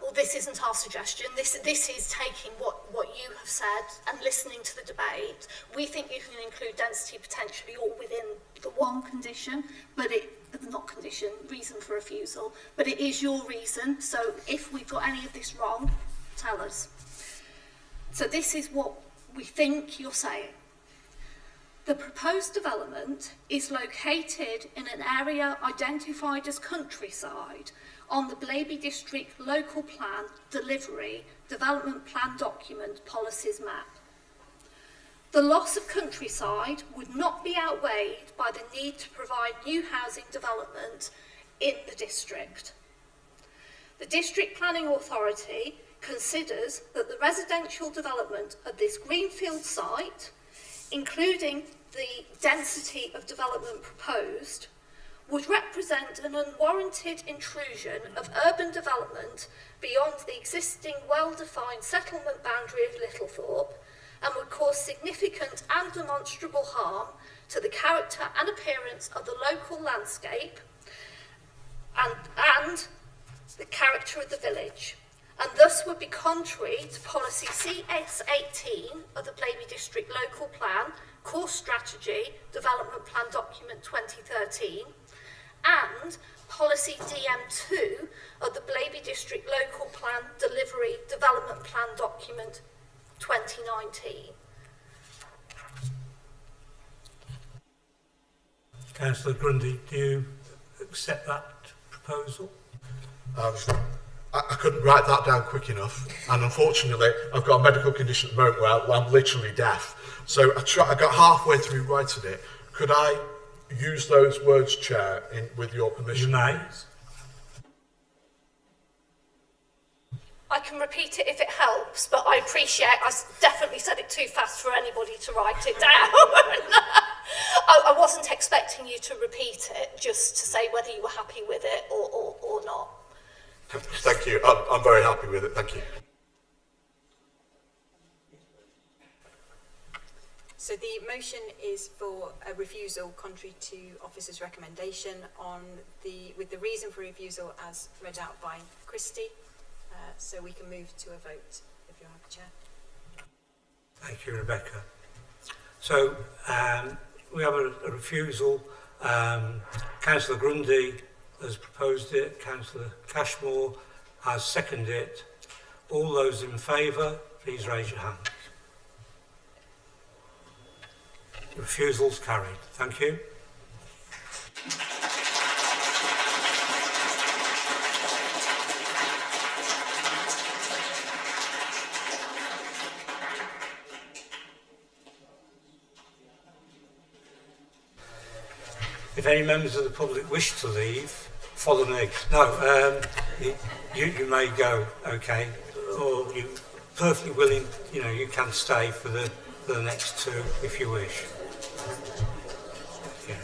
or this isn't our suggestion, this is taking what you have said and listening to the debate. We think you can include density potentially all within the one condition, but reason for refusal, but it is your reason, so if we've got any of this wrong, tell us. So this is what we think you're saying. The proposed development is located in an area identified as countryside on the Blaby District Local Plan Delivery Development Plan Document Policies Map. The loss of countryside would not be outweighed by the need to provide new housing development in the district. The District Planning Authority considers that the residential development of this greenfield site, including the density of development proposed, would represent an unwarranted intrusion of urban development beyond the existing well-defined settlement boundary of Littlethorpe and would cause significant and demonstrable harm to the character and appearance of the local landscape and the character of the village, and thus would be contrary to policy CS18 of the Blaby District Local Plan, Course Strategy, Development Plan Document 2013, and policy DM2 of the Blaby District Local Plan Delivery Development Plan Document 2019. Councillor Grundy, do you accept that proposal? I couldn't write that down quick enough, and unfortunately I've got a medical condition at the moment where I'm literally deaf. So I got halfway through writing it. Could I use those words, Chair, with your permission? You may. I can repeat it if it helps, but I appreciate I definitely said it too fast for anybody to write it down. I wasn't expecting you to repeat it, just to say whether you were happy with it or not. Thank you. I'm very happy with it. Thank you. So the motion is for a refusal contrary to officer's recommendation with the reason for refusal as read out by Christie. So we can move to a vote if you're happy, Chair. Thank you, Rebecca. So we have a refusal. Councillor Grundy has proposed it. Councillor Cashmore has seconded it. All those in favour, please raise your hands. The refusal's carried. Thank you. If any members of the public wish to leave, follow me. No, you may go, okay, or you perfectly willing, you know, you can stay for the next two if you wish. Yeah.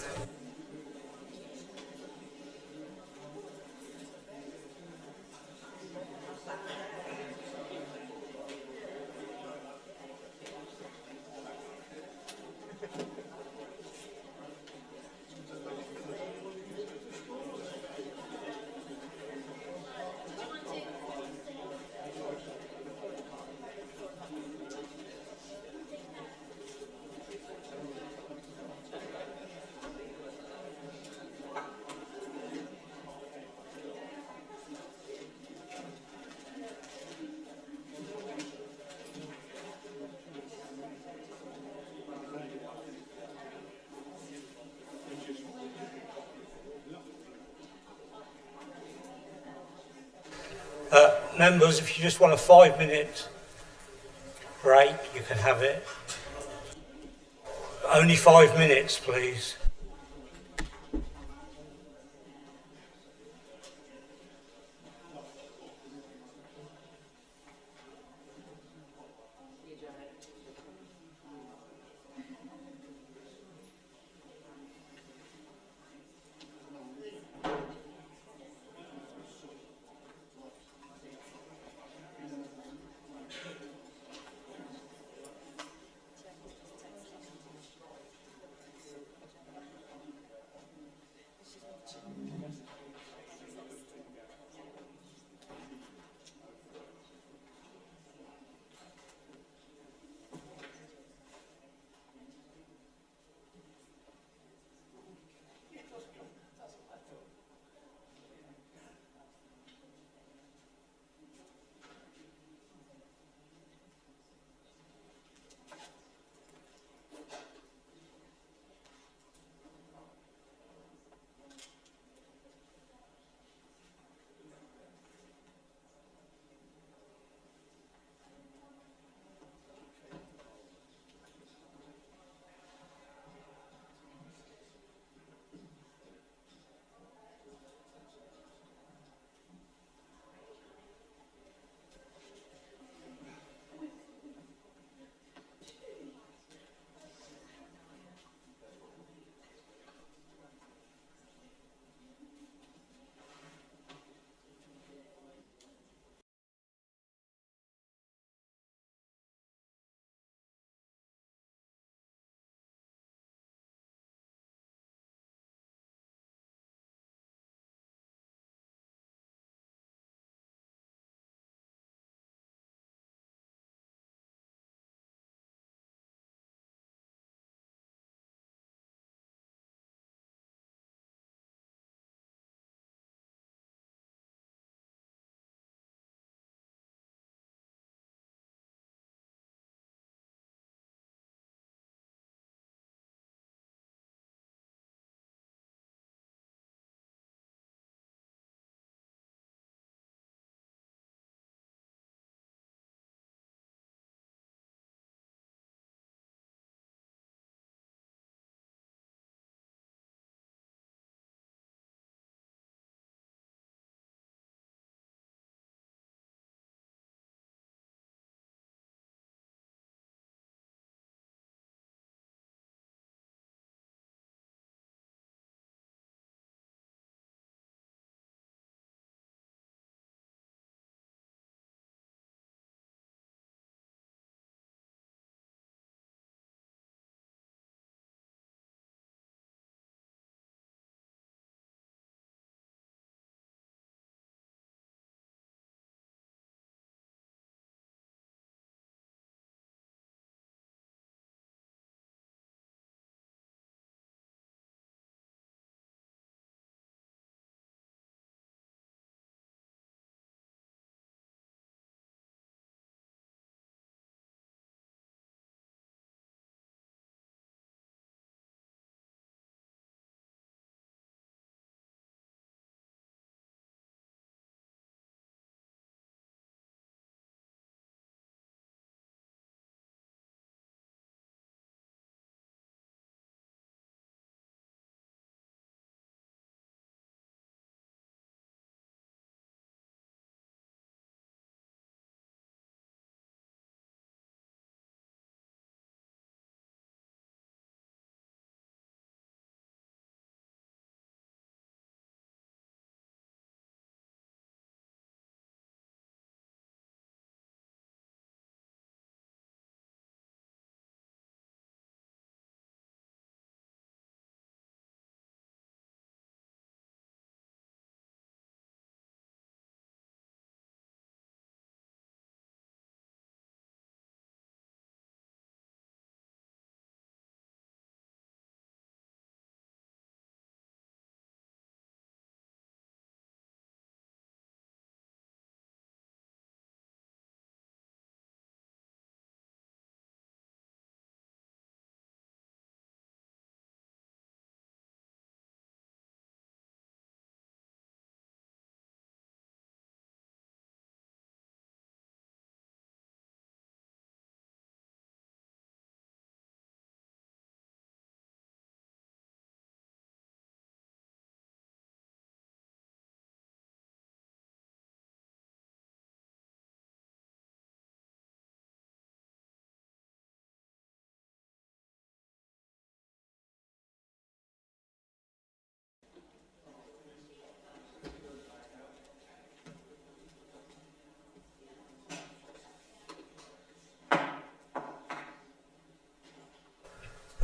Members, if you just want a 5-minute break, you can have it. Only 5 minutes, please.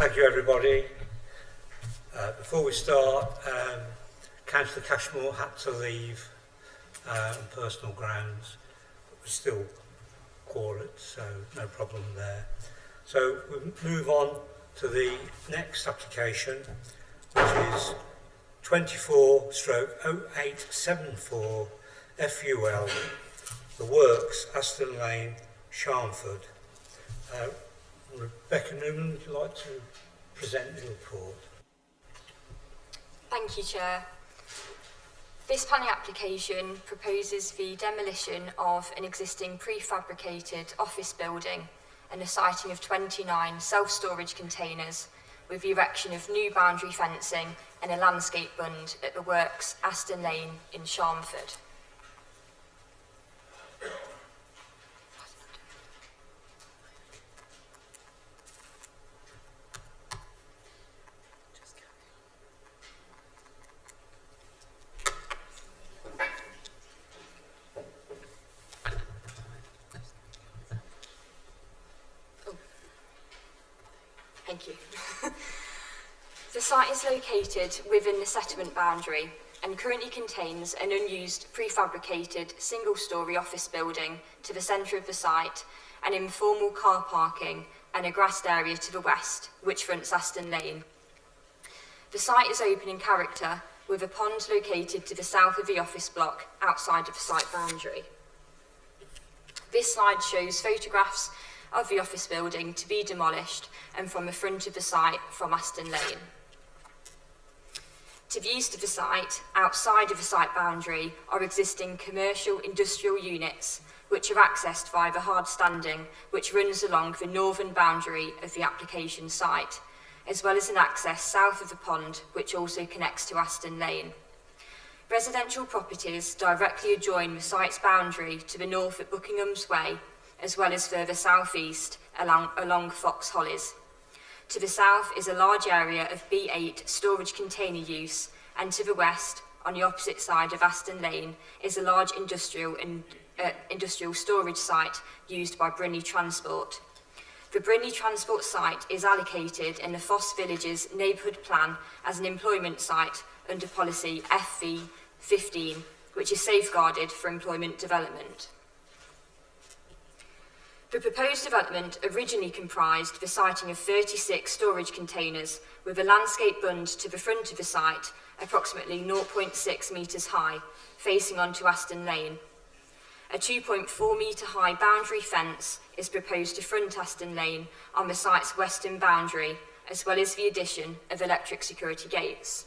Thank you, everybody. Before we start, Councillor Cashmore had to leave on personal grounds, but we're still quorate, so no problem there. So we'll move on to the next application, which is 24/0874 FUL, The Works, Aston Lane, Sharnford. Rebecca Newman, would you like to present the report? Thank you, Chair. This planning application proposes the demolition of an existing prefabricated office building and the siting of 29 self-storage containers with the erection of new boundary fencing and a landscape bund at the Works, Aston Lane in Sharnford. Thank you. The site is located within the settlement boundary and currently contains an unused prefabricated single-storey office building to the centre of the site, an informal car parking and a grassed area to the west, which fronts Aston Lane. The site is open in character, with a pond located to the south of the office block outside of the site boundary. This slide shows photographs of the office building to be demolished and from the front of the site from Aston Lane. To the east of the site, outside of the site boundary, are existing commercial industrial units which are accessed via the hard standing which runs along the northern boundary of the application site, as well as an access south of the pond which also connects to Aston Lane. Residential properties directly adjoin the site's boundary to the north at Buckingham's Way, as well as further southeast along Fox Hollies. To the south is a large area of B8 storage container use, and to the west, on the opposite side of Aston Lane, is a large industrial storage site used by Brynley Transport. The Brynley Transport site is allocated in the Foss Villages Neighbourhood Plan as an employment site under policy FV 15, which is safeguarded for employment development. The proposed development originally comprised the siting of 36 storage containers with a landscape bund to the front of the site, approximately 0.6 metres high, facing onto Aston Lane. A 2.4 metre high boundary fence is proposed to front Aston Lane on the site's western boundary, as well as the addition of electric security gates.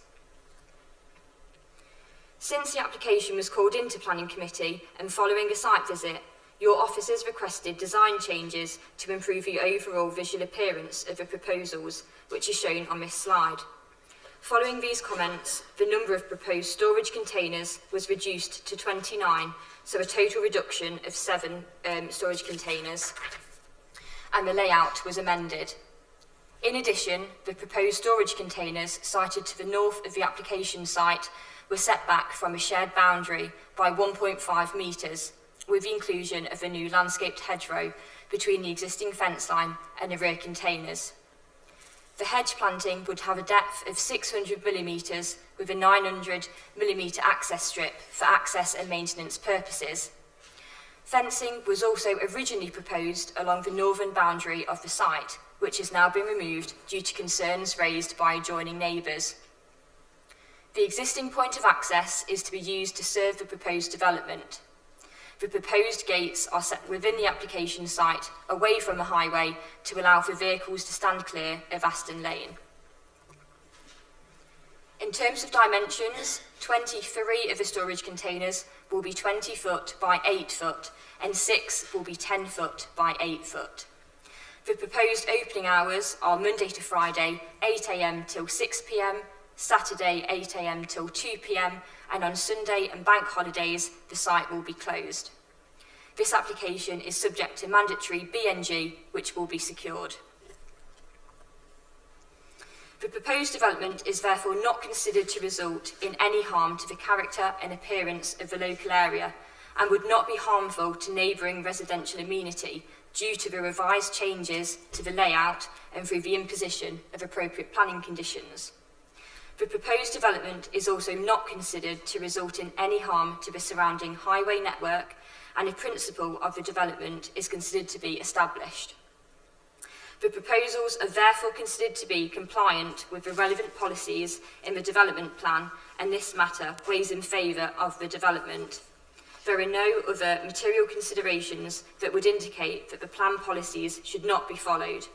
Since the application was called into Planning Committee and following a site visit, your officers requested design changes to improve the overall visual appearance of the proposals, which is shown on this slide. Following these comments, the number of proposed storage containers was reduced to 29, so a total reduction of 7 storage containers, and the layout was amended. In addition, the proposed storage containers sited to the north of the application site were set back from a shared boundary by 1.5 metres, with the inclusion of a new landscaped hedgerow between the existing fence line and the rear containers. The hedge planting would have a depth of 600 millimetres with a 900 millimetre access strip for access and maintenance purposes. Fencing was also originally proposed along the northern boundary of the site, which has now been removed due to concerns raised by adjoining neighbours. The existing point of access is to be used to serve the proposed development. The proposed gates are set within the application site, away from the highway, to allow for vehicles to stand clear of Aston Lane. In terms of dimensions, 23 of the storage containers will be 20 foot by 8 foot, and 6 will be 10 foot by 8 foot. The proposed opening hours are Monday to Friday, 8 AM till 6 PM, Saturday 8 AM till 2 PM, and on Sunday and bank holidays, the site will be closed. This application is subject to mandatory BNG, which will be secured. The proposed development is therefore not considered to result in any harm to the character and appearance of the local area, and would not be harmful to neighbouring residential amenity due to the revised changes to the layout and through the imposition of appropriate planning conditions. The proposed development is also not considered to result in any harm to the surrounding highway network, and a principle of the development is considered to be established. The proposals are therefore considered to be compliant with the relevant policies in the development plan, and this matter weighs in favour of the development. There are no other material considerations that would indicate that the plan policies should not be followed.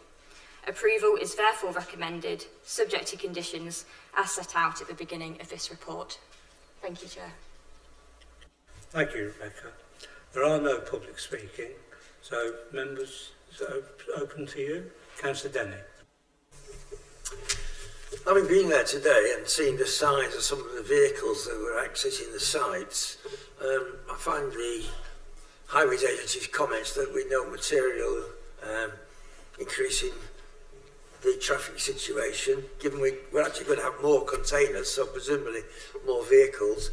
Approval is therefore recommended, subject to conditions as set out at the beginning of this report. Thank you, Chair. Thank you, Rebecca. There are no public speaking, so members, is it open to you? Councillor Denny. Having been there today and seen the size of some of the vehicles that were accessing the sites, I find the Highways Agency's comments that with no material increasing the traffic situation, given we're actually going to have more containers, so presumably more vehicles,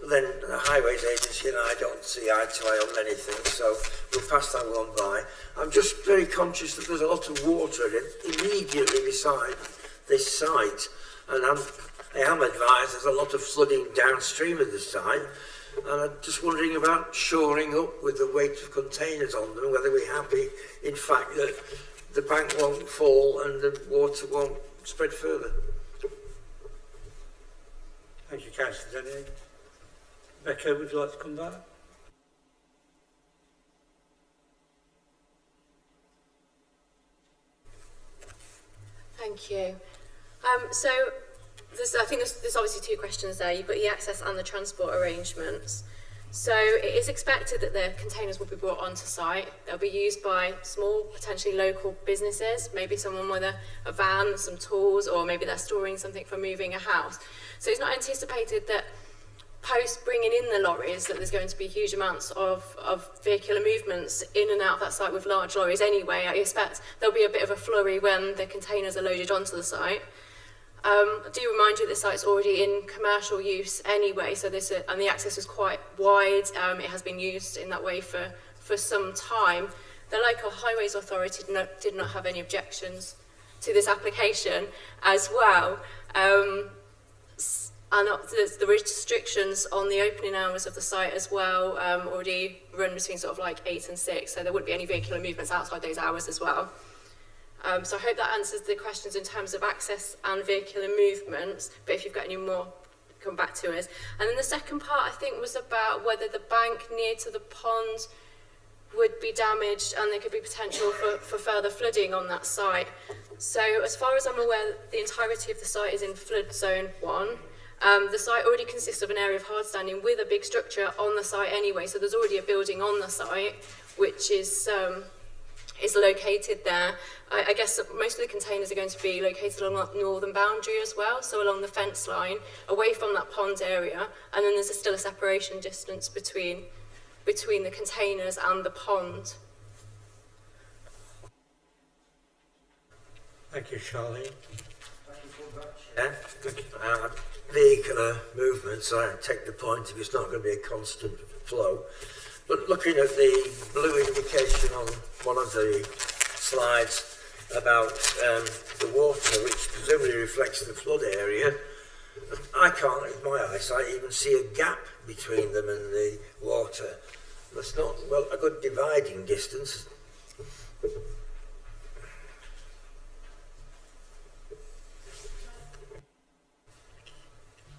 then the Highways Agency and I don't see eye to eye on many things, so we'll pass that one by. I'm just very conscious that there's a lot of water immediately beside this site, and I am advised there's a lot of flooding downstream of the site, and I'm just wondering about shoring up with the weight of containers on them, whether we're happy, in fact, that the bank won't fall and the water won't spread further. Thank you, Councillor Denny. Rebecca, would you like to come back? Thank you. So I think there's obviously two questions there. You've got the access and the transport arrangements. So it is expected that the containers will be brought onto site. They'll be used by small, potentially local businesses, maybe someone with a van, some tools, or maybe they're storing something for moving a house. So it's not anticipated that post bringing in the lorries that there's going to be huge amounts of vehicular movements in and out of that site with large lorries anyway. I expect there'll be a bit of a flurry when the containers are loaded onto the site. I do remind you that the site's already in commercial use anyway, so and the access is quite wide. It has been used in that way for some time. The local highways authority did not have any objections to this application as well. And the restrictions on the opening hours of the site as well already run between sort of like 8 and 6, so there wouldn't be any vehicular movements outside those hours as well. So I hope that answers the questions in terms of access and vehicular movements, but if you've got any more, come back to us. And then the second part, I think, was about whether the bank near to the pond would be damaged and there could be potential for further flooding on that site. So as far as I'm aware, the entirety of the site is in flood zone 1. The site already consists of an area of hard standing with a big structure on the site anyway, so there's already a building on the site which is located there. I guess most of the containers are going to be located along that northern boundary as well, so along the fence line, away from that pond area, and then there's still a separation distance between the containers and the pond. Thank you, Charlie. Yeah. Vehicular movements, I take the point if it's not going to be a constant flow. But looking at the blue indication on one of the slides about the water, which presumably reflects the flood area, I can't, with my eyesight, even see a gap between them and the water. That's not, well, a good dividing distance.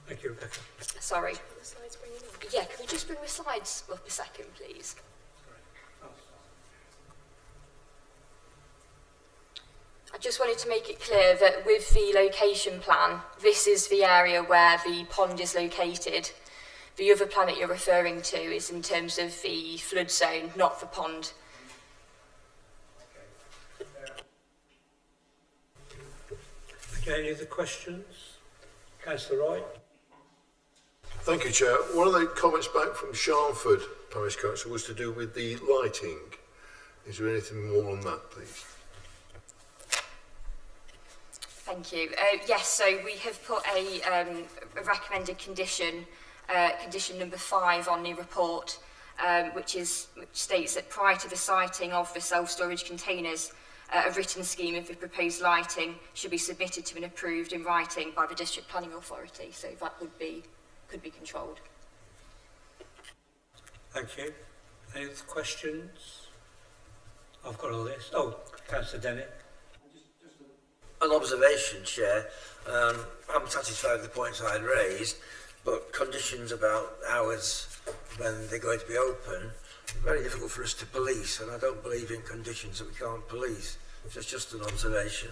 Thank you, Rebecca. Sorry. Yeah, can we just bring the slides up a second, please? I just wanted to make it clear that with the location plan, this is the area where the pond is located. The other plan that you're referring to is in terms of the flood zone, not the pond. Okay, any other questions? Councillor Wright. Thank you, Chair. One of the comments back from Sharnford Parish Council was to do with the lighting. Is there anything more on that, please? Thank you. Yes, so we have put a recommended condition, condition number 5 on the report, which states that prior to the siting of the self-storage containers, a written scheme of the proposed lighting should be submitted to and approved in writing by the District Planning Authority, so that could be controlled. Thank you. Any other questions? I've got a list. Oh, Councillor Dennett. An observation, Chair. I'm satisfied with the points I had raised, but conditions about hours when they're going to be open, very difficult for us to police, and I don't believe in conditions that we can't police. So it's just an observation.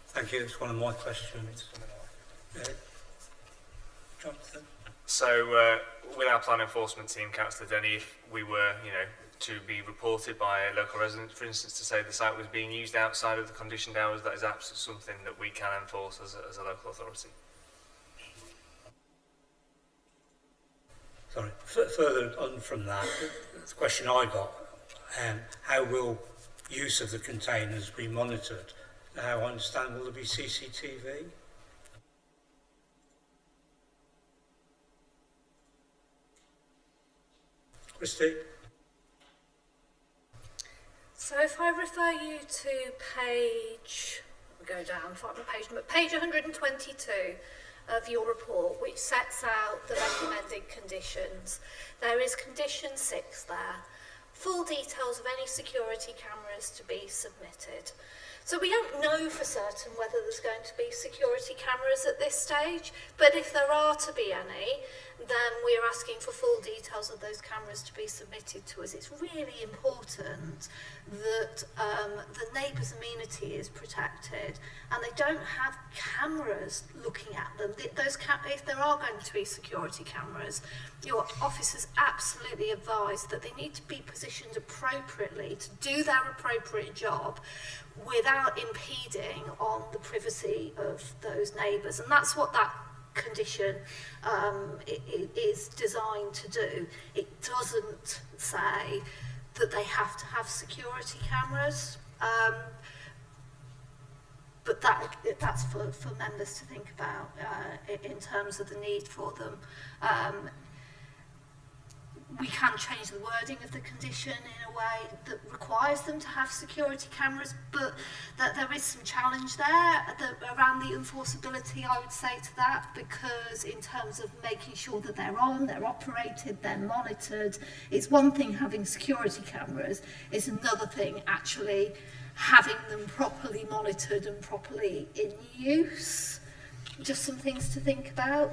Thank you. It's one of my questions. Jonathan? So, with our plan enforcement team, Councillor Denny, if we were, to be reported by a local resident, for instance, to say the site was being used outside of the conditioned hours, that is absolutely something that we can enforce as a local authority. Sorry, further on from that, the question I got, how will use of the containers be monitored? How I understand, will there be CCTV? Christy? So if I refer you to page, go down, find the page number, page 122 of your report, which sets out the recommended conditions, there is condition 6 there. Full details of any security cameras to be submitted. So we don't know for certain whether there's going to be security cameras at this stage, but if there are to be any, then we're asking for full details of those cameras to be submitted to us. It's really important that the neighbours' amenity is protected and they don't have cameras looking at them. If there are going to be security cameras, your officers absolutely advise that they need to be positioned appropriately to do their appropriate job without impeding on the privacy of those neighbours. And that's what that condition is designed to do. It doesn't say that they have to have security cameras, but that's for members to think about in terms of the need for them. We can change the wording of the condition in a way that requires them to have security cameras, but that there is some challenge there around the enforceability, I would say, to that, because in terms of making sure that they're on, they're operated, they're monitored, it's one thing having security cameras, it's another thing actually having them properly monitored and properly in use. Just some things to think about.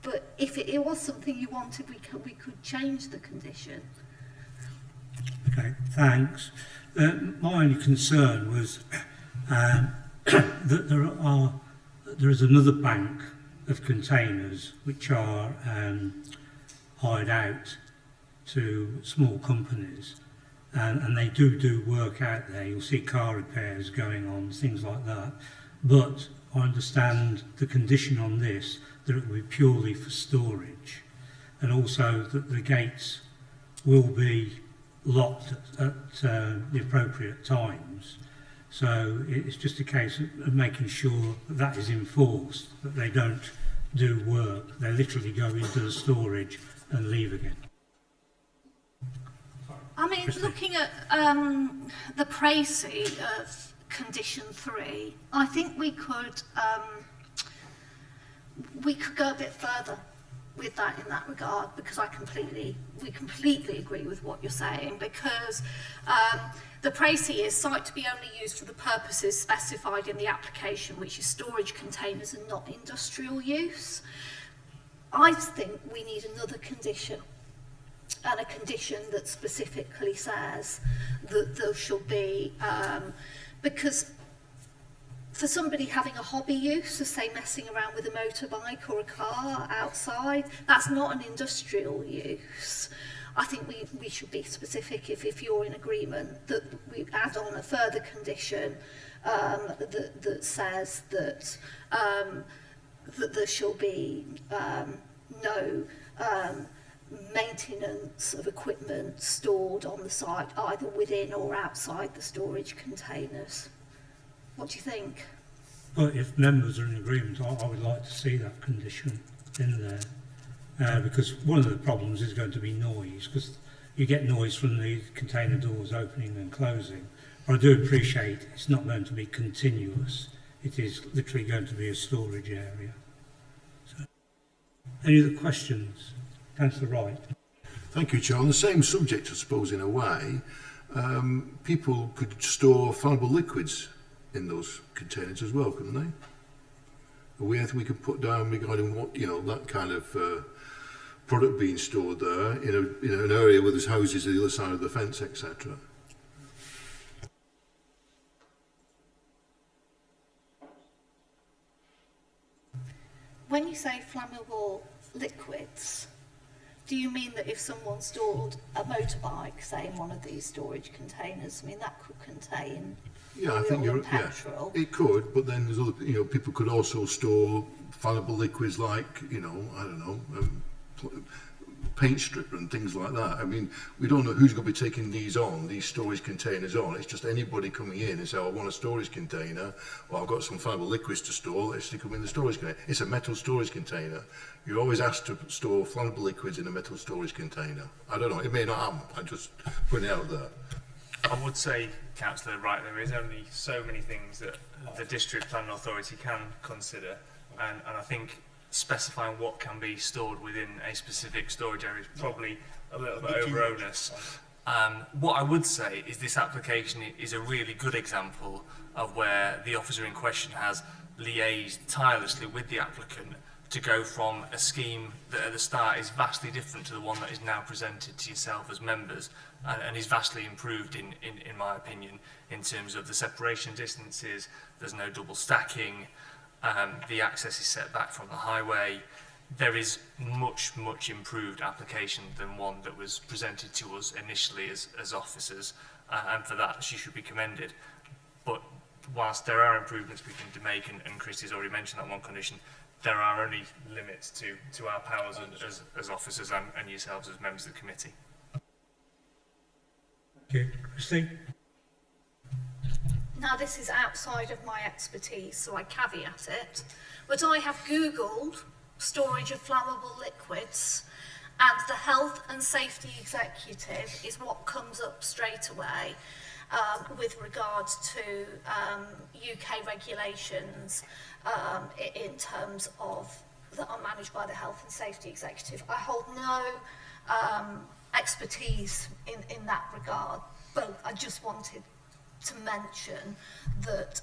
But if it was something you wanted, we could change the condition. Okay, thanks. My only concern was that there is another bank of containers which are hired out to small companies, and they do work out there. You'll see car repairs going on, things like that. But I understand the condition on this, that it will be purely for storage, and also that the gates will be locked at the appropriate times. So it's just a case of making sure that is enforced, that they don't do work. They literally go into the storage and leave again. I mean, looking at the précis of condition 3, I think we could go a bit further with that in that regard, because we completely agree with what you're saying, because the précis is site to be only used for the purposes specified in the application, which is storage containers and not industrial use. I think we need another condition, and a condition that specifically says that there shall be, because for somebody having a hobby use, so say messing around with a motorbike or a car outside, that's not an industrial use. I think we should be specific, if you're in agreement, that we add on a further condition that says that there shall be no maintenance of equipment stored on the site, either within or outside the storage containers. What do you think? Well, if members are in agreement, I would like to see that condition in there. because one of the problems is going to be noise, because you get noise from the container doors opening and closing. But I do appreciate it's not going to be continuous. It is literally going to be a storage area. So, any other questions? Councillor Wright. Thank you, Chair. On the same subject, I suppose, in a way, people could store flammable liquids in those containers as well, couldn't they? Are we anything we could put down regarding what, you know, that kind of product being stored there in an area where there's houses on the other side of the fence, etc.? When you say flammable liquids, do you mean that if someone stored a motorbike, say, in one of these storage containers, I mean, that could contain I think oil and petrol? Yeah, it could, but then there's other, you know, people could also store flammable liquids like, you know, I don't know, paint stripper and things like that. I mean, we don't know who's going to be taking these storage containers on. It's just anybody coming in and say, oh, I want a storage container, or I've got some flammable liquids to store, let's stick them in the storage container. It's a metal storage container. You're always asked to store flammable liquids in a metal storage container. I don't know, it may not happen, I'm just putting it out there. I would say, Councillor Wright, there is only so many things that the District Planning Authority can consider, and I think specifying what can be stored within a specific storage area is probably a little bit over onus. What I would say is this application is a really good example of where the officer in question has liaised tirelessly with the applicant to go from a scheme that at the start is vastly different to the one that is now presented to yourself as members, and is vastly improved in my opinion, in terms of the separation distances. There's no double stacking, the access is set back from the highway. There is much improved application than one that was presented to us initially as officers, and for that she should be commended. But whilst there are improvements we can make, and Christy's already mentioned that one condition, there are only limits to our powers as officers and yourselves as members of the committee. Thank you. Christy? Now, this is outside of my expertise, so I caveat it, but I have Googled storage of flammable liquids, and the Health and Safety Executive is what comes up straight away with regards to UK regulations in terms of that are managed by the Health and Safety Executive. I hold no expertise in that regard, but I just wanted to mention that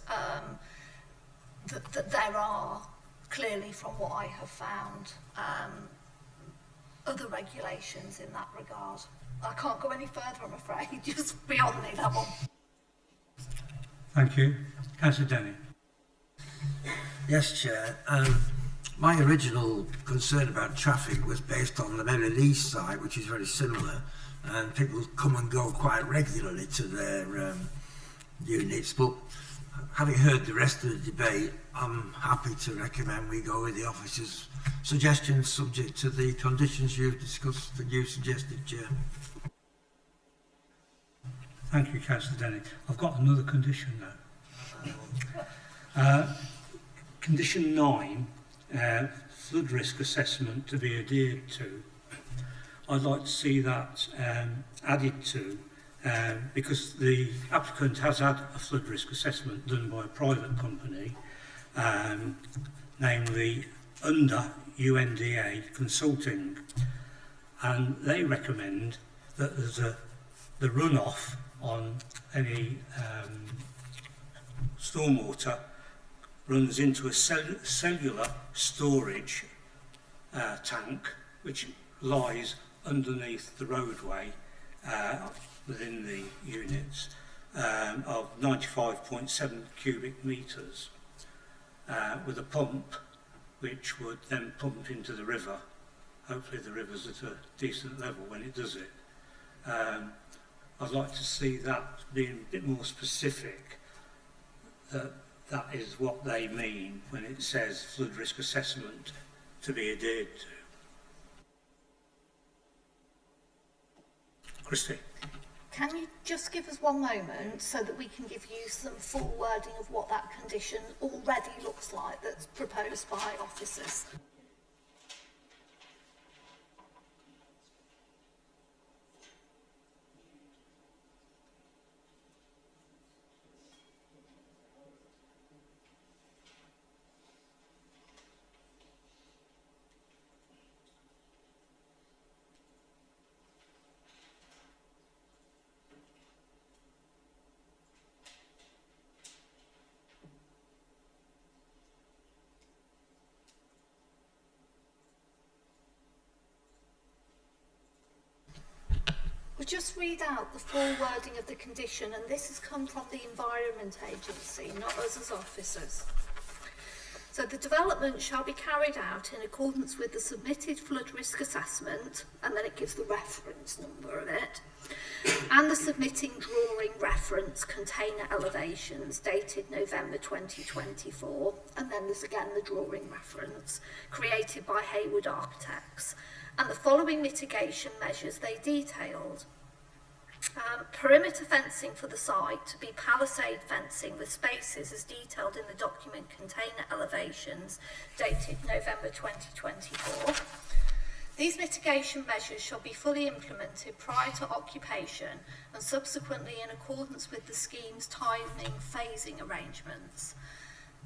that there are clearly, from what I have found, other regulations in that regard. I can't go any further, I'm afraid. Just beyond me, that one. Thank you. Councillor Denny. Yes, Chair. My original concern about traffic was based on the Merry Lees site, which is very similar, and people come and go quite regularly to their units. But having heard the rest of the debate, I'm happy to recommend we go with the officer's suggestions, subject to the conditions you've discussed and you suggested, Chair. Thank you, Councillor Denny. I've got another condition now. Condition 9, flood risk assessment to be adhered to. I'd like to see that added to, because the applicant has had a flood risk assessment done by a private company, namely under UNDA Consulting, and they recommend that there's the runoff on any stormwater runs into a cellular storage tank which lies underneath the roadway within the units of 95.7 cubic metres with a pump which would then pump into the river. Hopefully the river's at a decent level when it does it. I'd like to see that being a bit more specific, that is what they mean when it says flood risk assessment to be adhered to. Christy. Can you just give us one moment so that we can give you some full wording of what that condition already looks like that's proposed by officers? just read out the full wording of the condition, and this has come from the Environment Agency, not us as officers. So the development shall be carried out in accordance with the submitted flood risk assessment, and then it gives the reference number of it, and the submitting drawing reference container elevations dated November 2024, and then there's again the drawing reference created by Hayward Architects, and the following mitigation measures they detailed. Perimeter fencing for the site to be palisade fencing with spaces as detailed in the document container elevations dated November 2024. These mitigation measures shall be fully implemented prior to occupation and subsequently in accordance with the scheme's timing phasing arrangements.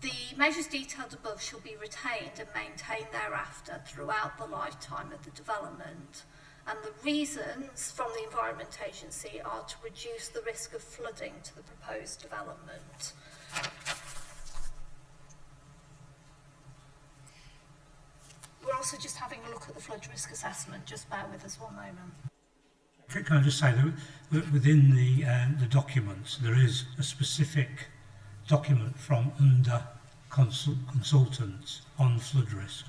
The measures detailed above shall be retained and maintained thereafter throughout the lifetime of the development. And the reasons from the Environment Agency are to reduce the risk of flooding to the proposed development. We're also just having a look at the flood risk assessment. Just bear with us one moment. Can I just say that within the documents there is a specific document from under consultants on flood risk.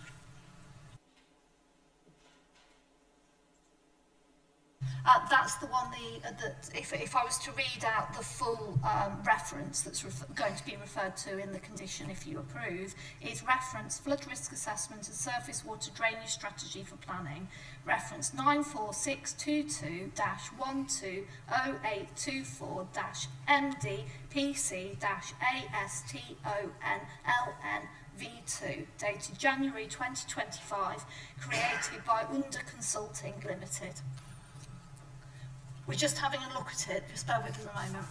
That's the one that if I was to read out the full reference that's going to be referred to in the condition if you approve, is reference flood risk assessment and surface water drainage strategy for planning, reference 94622-120824-MD PC-ASTONLN V2, dated January 2025, created by Under Consulting Limited. We're just having a look at it, just bear with us a moment.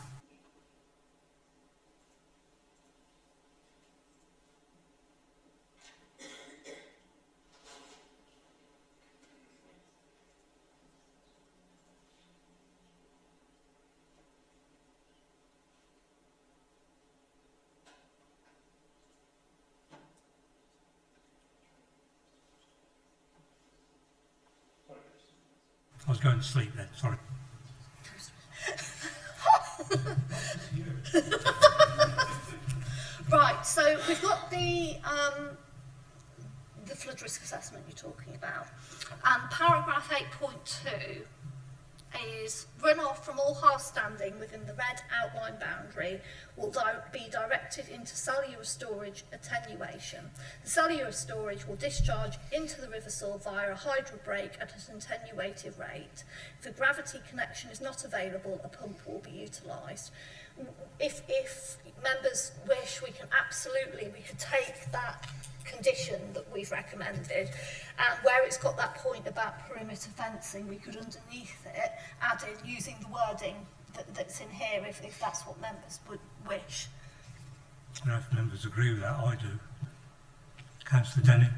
I was going to sleep then, sorry. Right, so we've got the flood risk assessment you're talking about, and paragraph 8.2 is runoff from all house standing within the red outline boundary will be directed into cellular storage attenuation. The cellular storage will discharge into the river soil via a hydro brake at an attenuated rate. If a gravity connection is not available, a pump will be utilised. If members wish, we could take that condition that we've recommended, and where it's got that point about perimeter fencing, we could underneath it add in using the wording that's in here if that's what members would wish. And if members agree with that, I do. Councillor Dennett.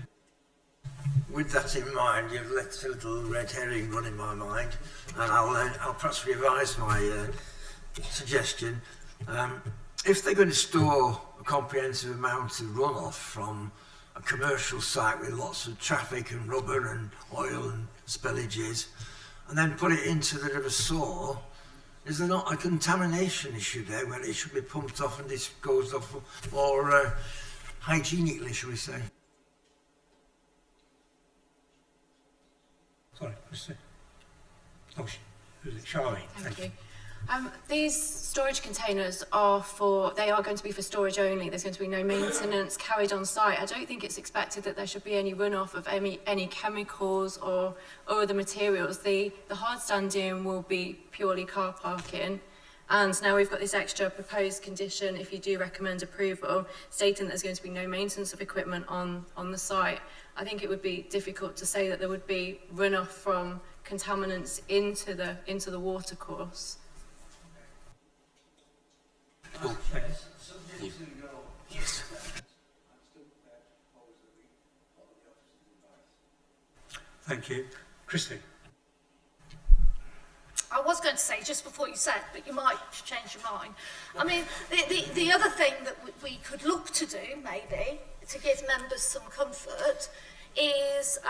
With that in mind, you've let a little red herring run in my mind, and I'll perhaps revise my suggestion. If they're going to store a comprehensive amount of runoff from a commercial site with lots of traffic and rubber and oil and spillages, and then put it into the River Soar, is there not a contamination issue there where it should be pumped off and disposed of more hygienically, shall we say? Sorry, Christy. Oh, is it Charlie? Thank you. These storage containers are going to be for storage only. There's going to be no maintenance carried on site. I don't think it's expected that there should be any runoff of any chemicals or other materials. The hard standing will be purely car parking. And now we've got this extra proposed condition, if you do recommend approval, stating that there's going to be no maintenance of equipment on the site. I think it would be difficult to say that there would be runoff from contaminants into the watercourse. Oh. Yes. Thank you. Christy. I was going to say just before you said, but you might change your mind. I mean, the other thing that we could look to do, maybe, to give members some comfort, is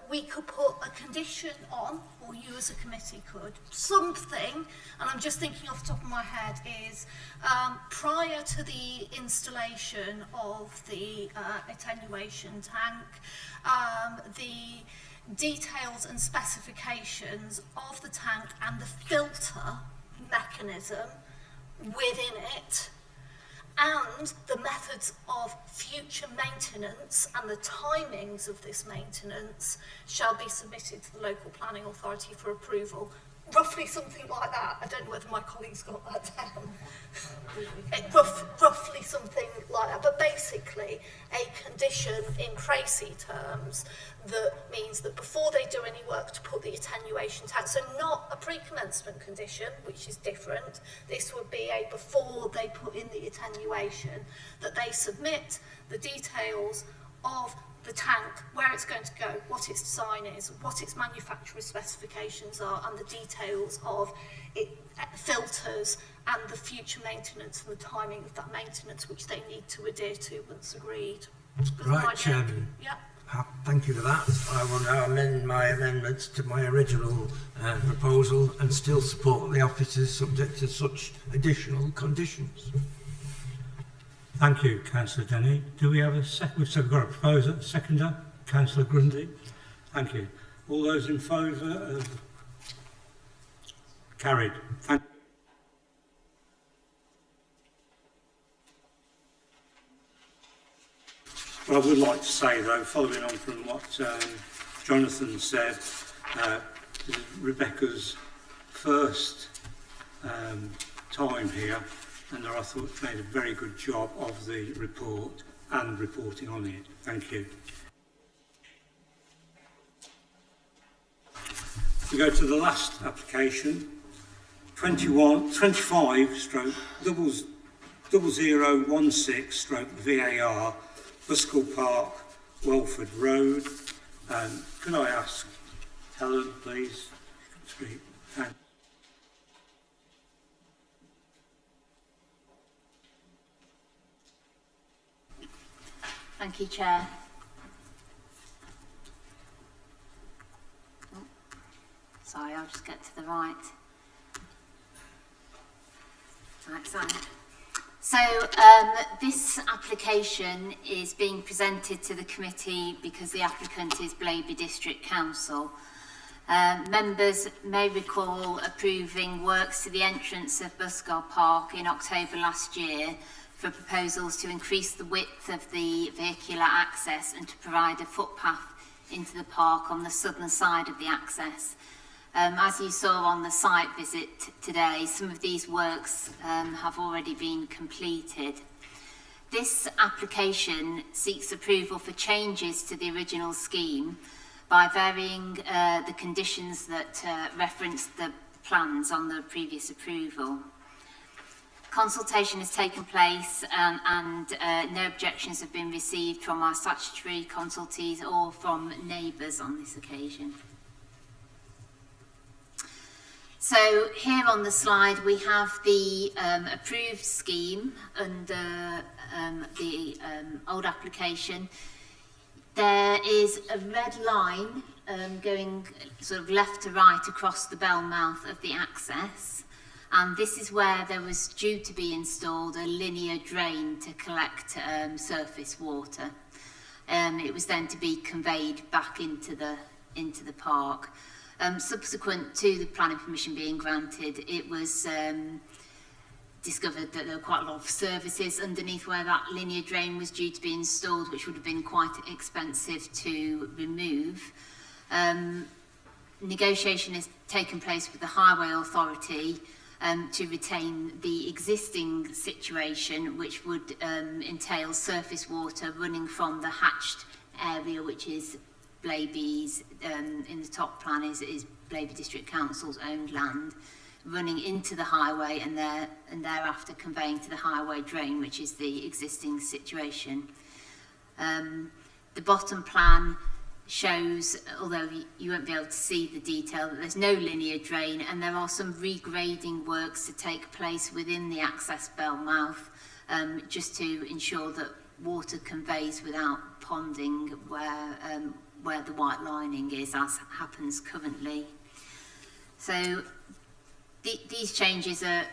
we could put a condition on, or you as a committee could. Something, and I'm just thinking off the top of my head, is prior to the installation of the attenuation tank, the details and specifications of the tank and the filter mechanism within it, and the methods of future maintenance and the timings of this maintenance shall be submitted to the local planning authority for approval. Roughly something like that. I don't know whether my colleagues got that down. Roughly something like that. But basically, a condition in crazy terms that means that before they do any work to put the attenuation tank, so not a pre-commencement condition, which is different, this would be a before they put in the attenuation, that they submit the details of the tank, where it's going to go, what its design is, what its manufacturer's specifications are, and the details of it, filters and the future maintenance and the timing of that maintenance, which they need to adhere to once agreed. Right, Chairman. Yeah. Thank you for that. I will now amend my amendments to my original proposal and still support the officers subject to such additional conditions. Thank you, Councillor Denny. Do we have a second? We've got a proposer, seconder, Councillor Grundy. Thank you. All those in favour of? Carried. Thank you. What I would like to say, though, following on from what Jonathan said, this is Rebecca's first time here, and I thought made a very good job of the report and reporting on it. Thank you. We go to the last application, 25-0016/VAR, Buskell Park, Welford Road. Could I ask Helen, please, to speak? Thanks. Thank you, Chair. Oh, sorry, I'll just get to the right. So this application is being presented to the committee because the applicant is Blaby District Council. Members may recall approving works to the entrance of Buskell Park in October last year for proposals to increase the width of the vehicular access and to provide a footpath into the park on the southern side of the access. As you saw on the site visit today, some of these works have already been completed. This application seeks approval for changes to the original scheme by varying the conditions that reference the plans on the previous approval. Consultation has taken place and no objections have been received from our statutory consultees or from neighbours on this occasion. So here on the slide we have the approved scheme under the old application. There is a red line going sort of left to right across the bell mouth of the access, and this is where there was due to be installed a linear drain to collect surface water. It was then to be conveyed back into the park. Subsequent to the planning permission being granted, it was discovered that there were quite a lot of services underneath where that linear drain was due to be installed, which would have been quite expensive to remove. Negotiation has taken place with the Highway Authority to retain the existing situation, which would entail surface water running from the hatched area, which is Blaby's, in the top plan is Blaby District Council's owned land, running into the highway and thereafter conveying to the highway drain, which is the existing situation. The bottom plan shows, although you won't be able to see the detail, that there's no linear drain and there are some regrading works to take place within the access bell mouth, just to ensure that water conveys without ponding where the white lining is, as happens currently. So these changes are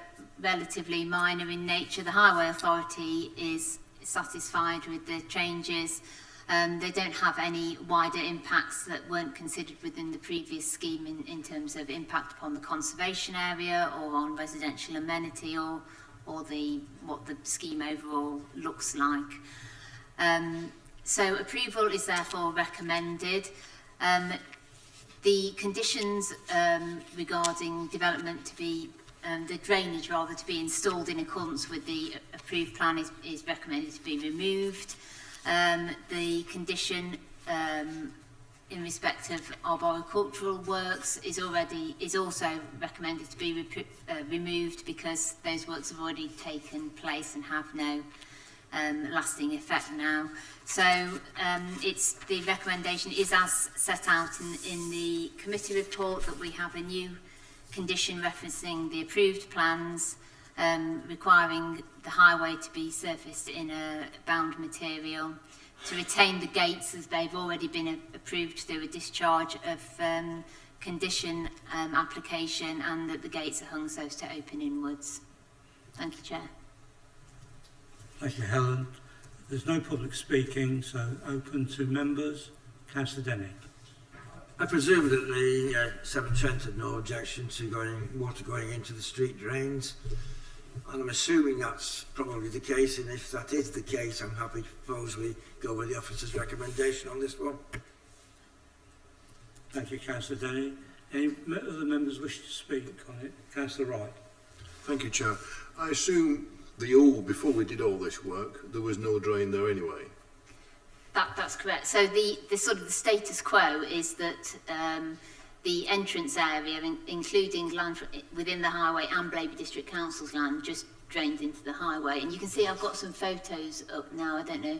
relatively minor in nature. The Highway Authority is satisfied with the changes. They don't have any wider impacts that weren't considered within the previous scheme in terms of impact upon the conservation area or on residential amenity or what the scheme overall looks like. So approval is therefore recommended. The conditions regarding development to be, the drainage rather, to be installed in accordance with the approved plan is recommended to be removed. The condition in respect of arboricultural works is also recommended to be removed because those works have already taken place and have no lasting effect now. So the recommendation is as set out in the committee report, that we have a new condition referencing the approved plans, requiring the highway to be surfaced in a bound material, to retain the gates as they've already been approved through a discharge of condition application, and that the gates are hung so as to open inwards. Thank you, Chair. Thank you, Helen. There's no public speaking, so open to members. Councillor Denny. I presume that the Severn Trent had no objection to water going into the street drains, and I'm assuming that's probably the case, and if that is the case, I'm happy to propose we go with the officer's recommendation on this one. Thank you, Councillor Denny. Any other members wish to speak on it? Councillor Wright. Thank you, Chair. I assume before we did all this work, there was no drain there anyway. That's correct. So the sort of the status quo is that the entrance area, including land within the highway and Blaby District Council's land, just drains into the highway. And you can see I've got some photos up now. I don't know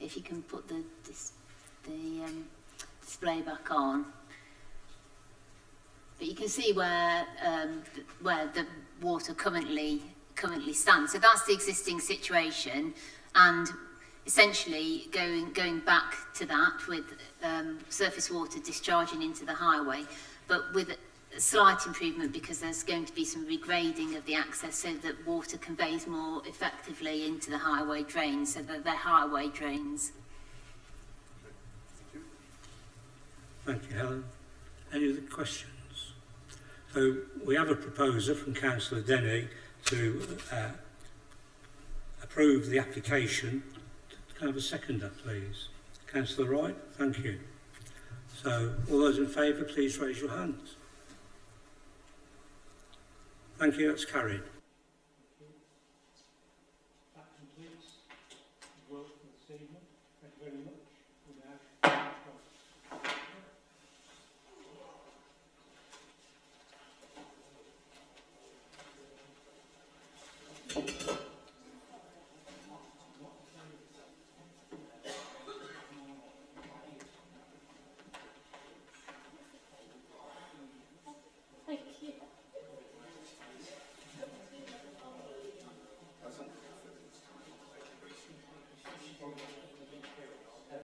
if you can put the display back on. But you can see where the water currently stands. So that's the existing situation, and essentially going back to that with surface water discharging into the highway, but with a slight improvement because there's going to be some regrading of the access so that water conveys more effectively into the highway drains, so that they're highway drains. Thank you, Helen. Any other questions? So we have a proposer from Councillor Denny to approve the application. Can I have a seconder, please? Councillor Wright, thank you. So, all those in favour, please raise your hands. Thank you, that's carried. That completes the work for this evening. Thank you very much. Thank you.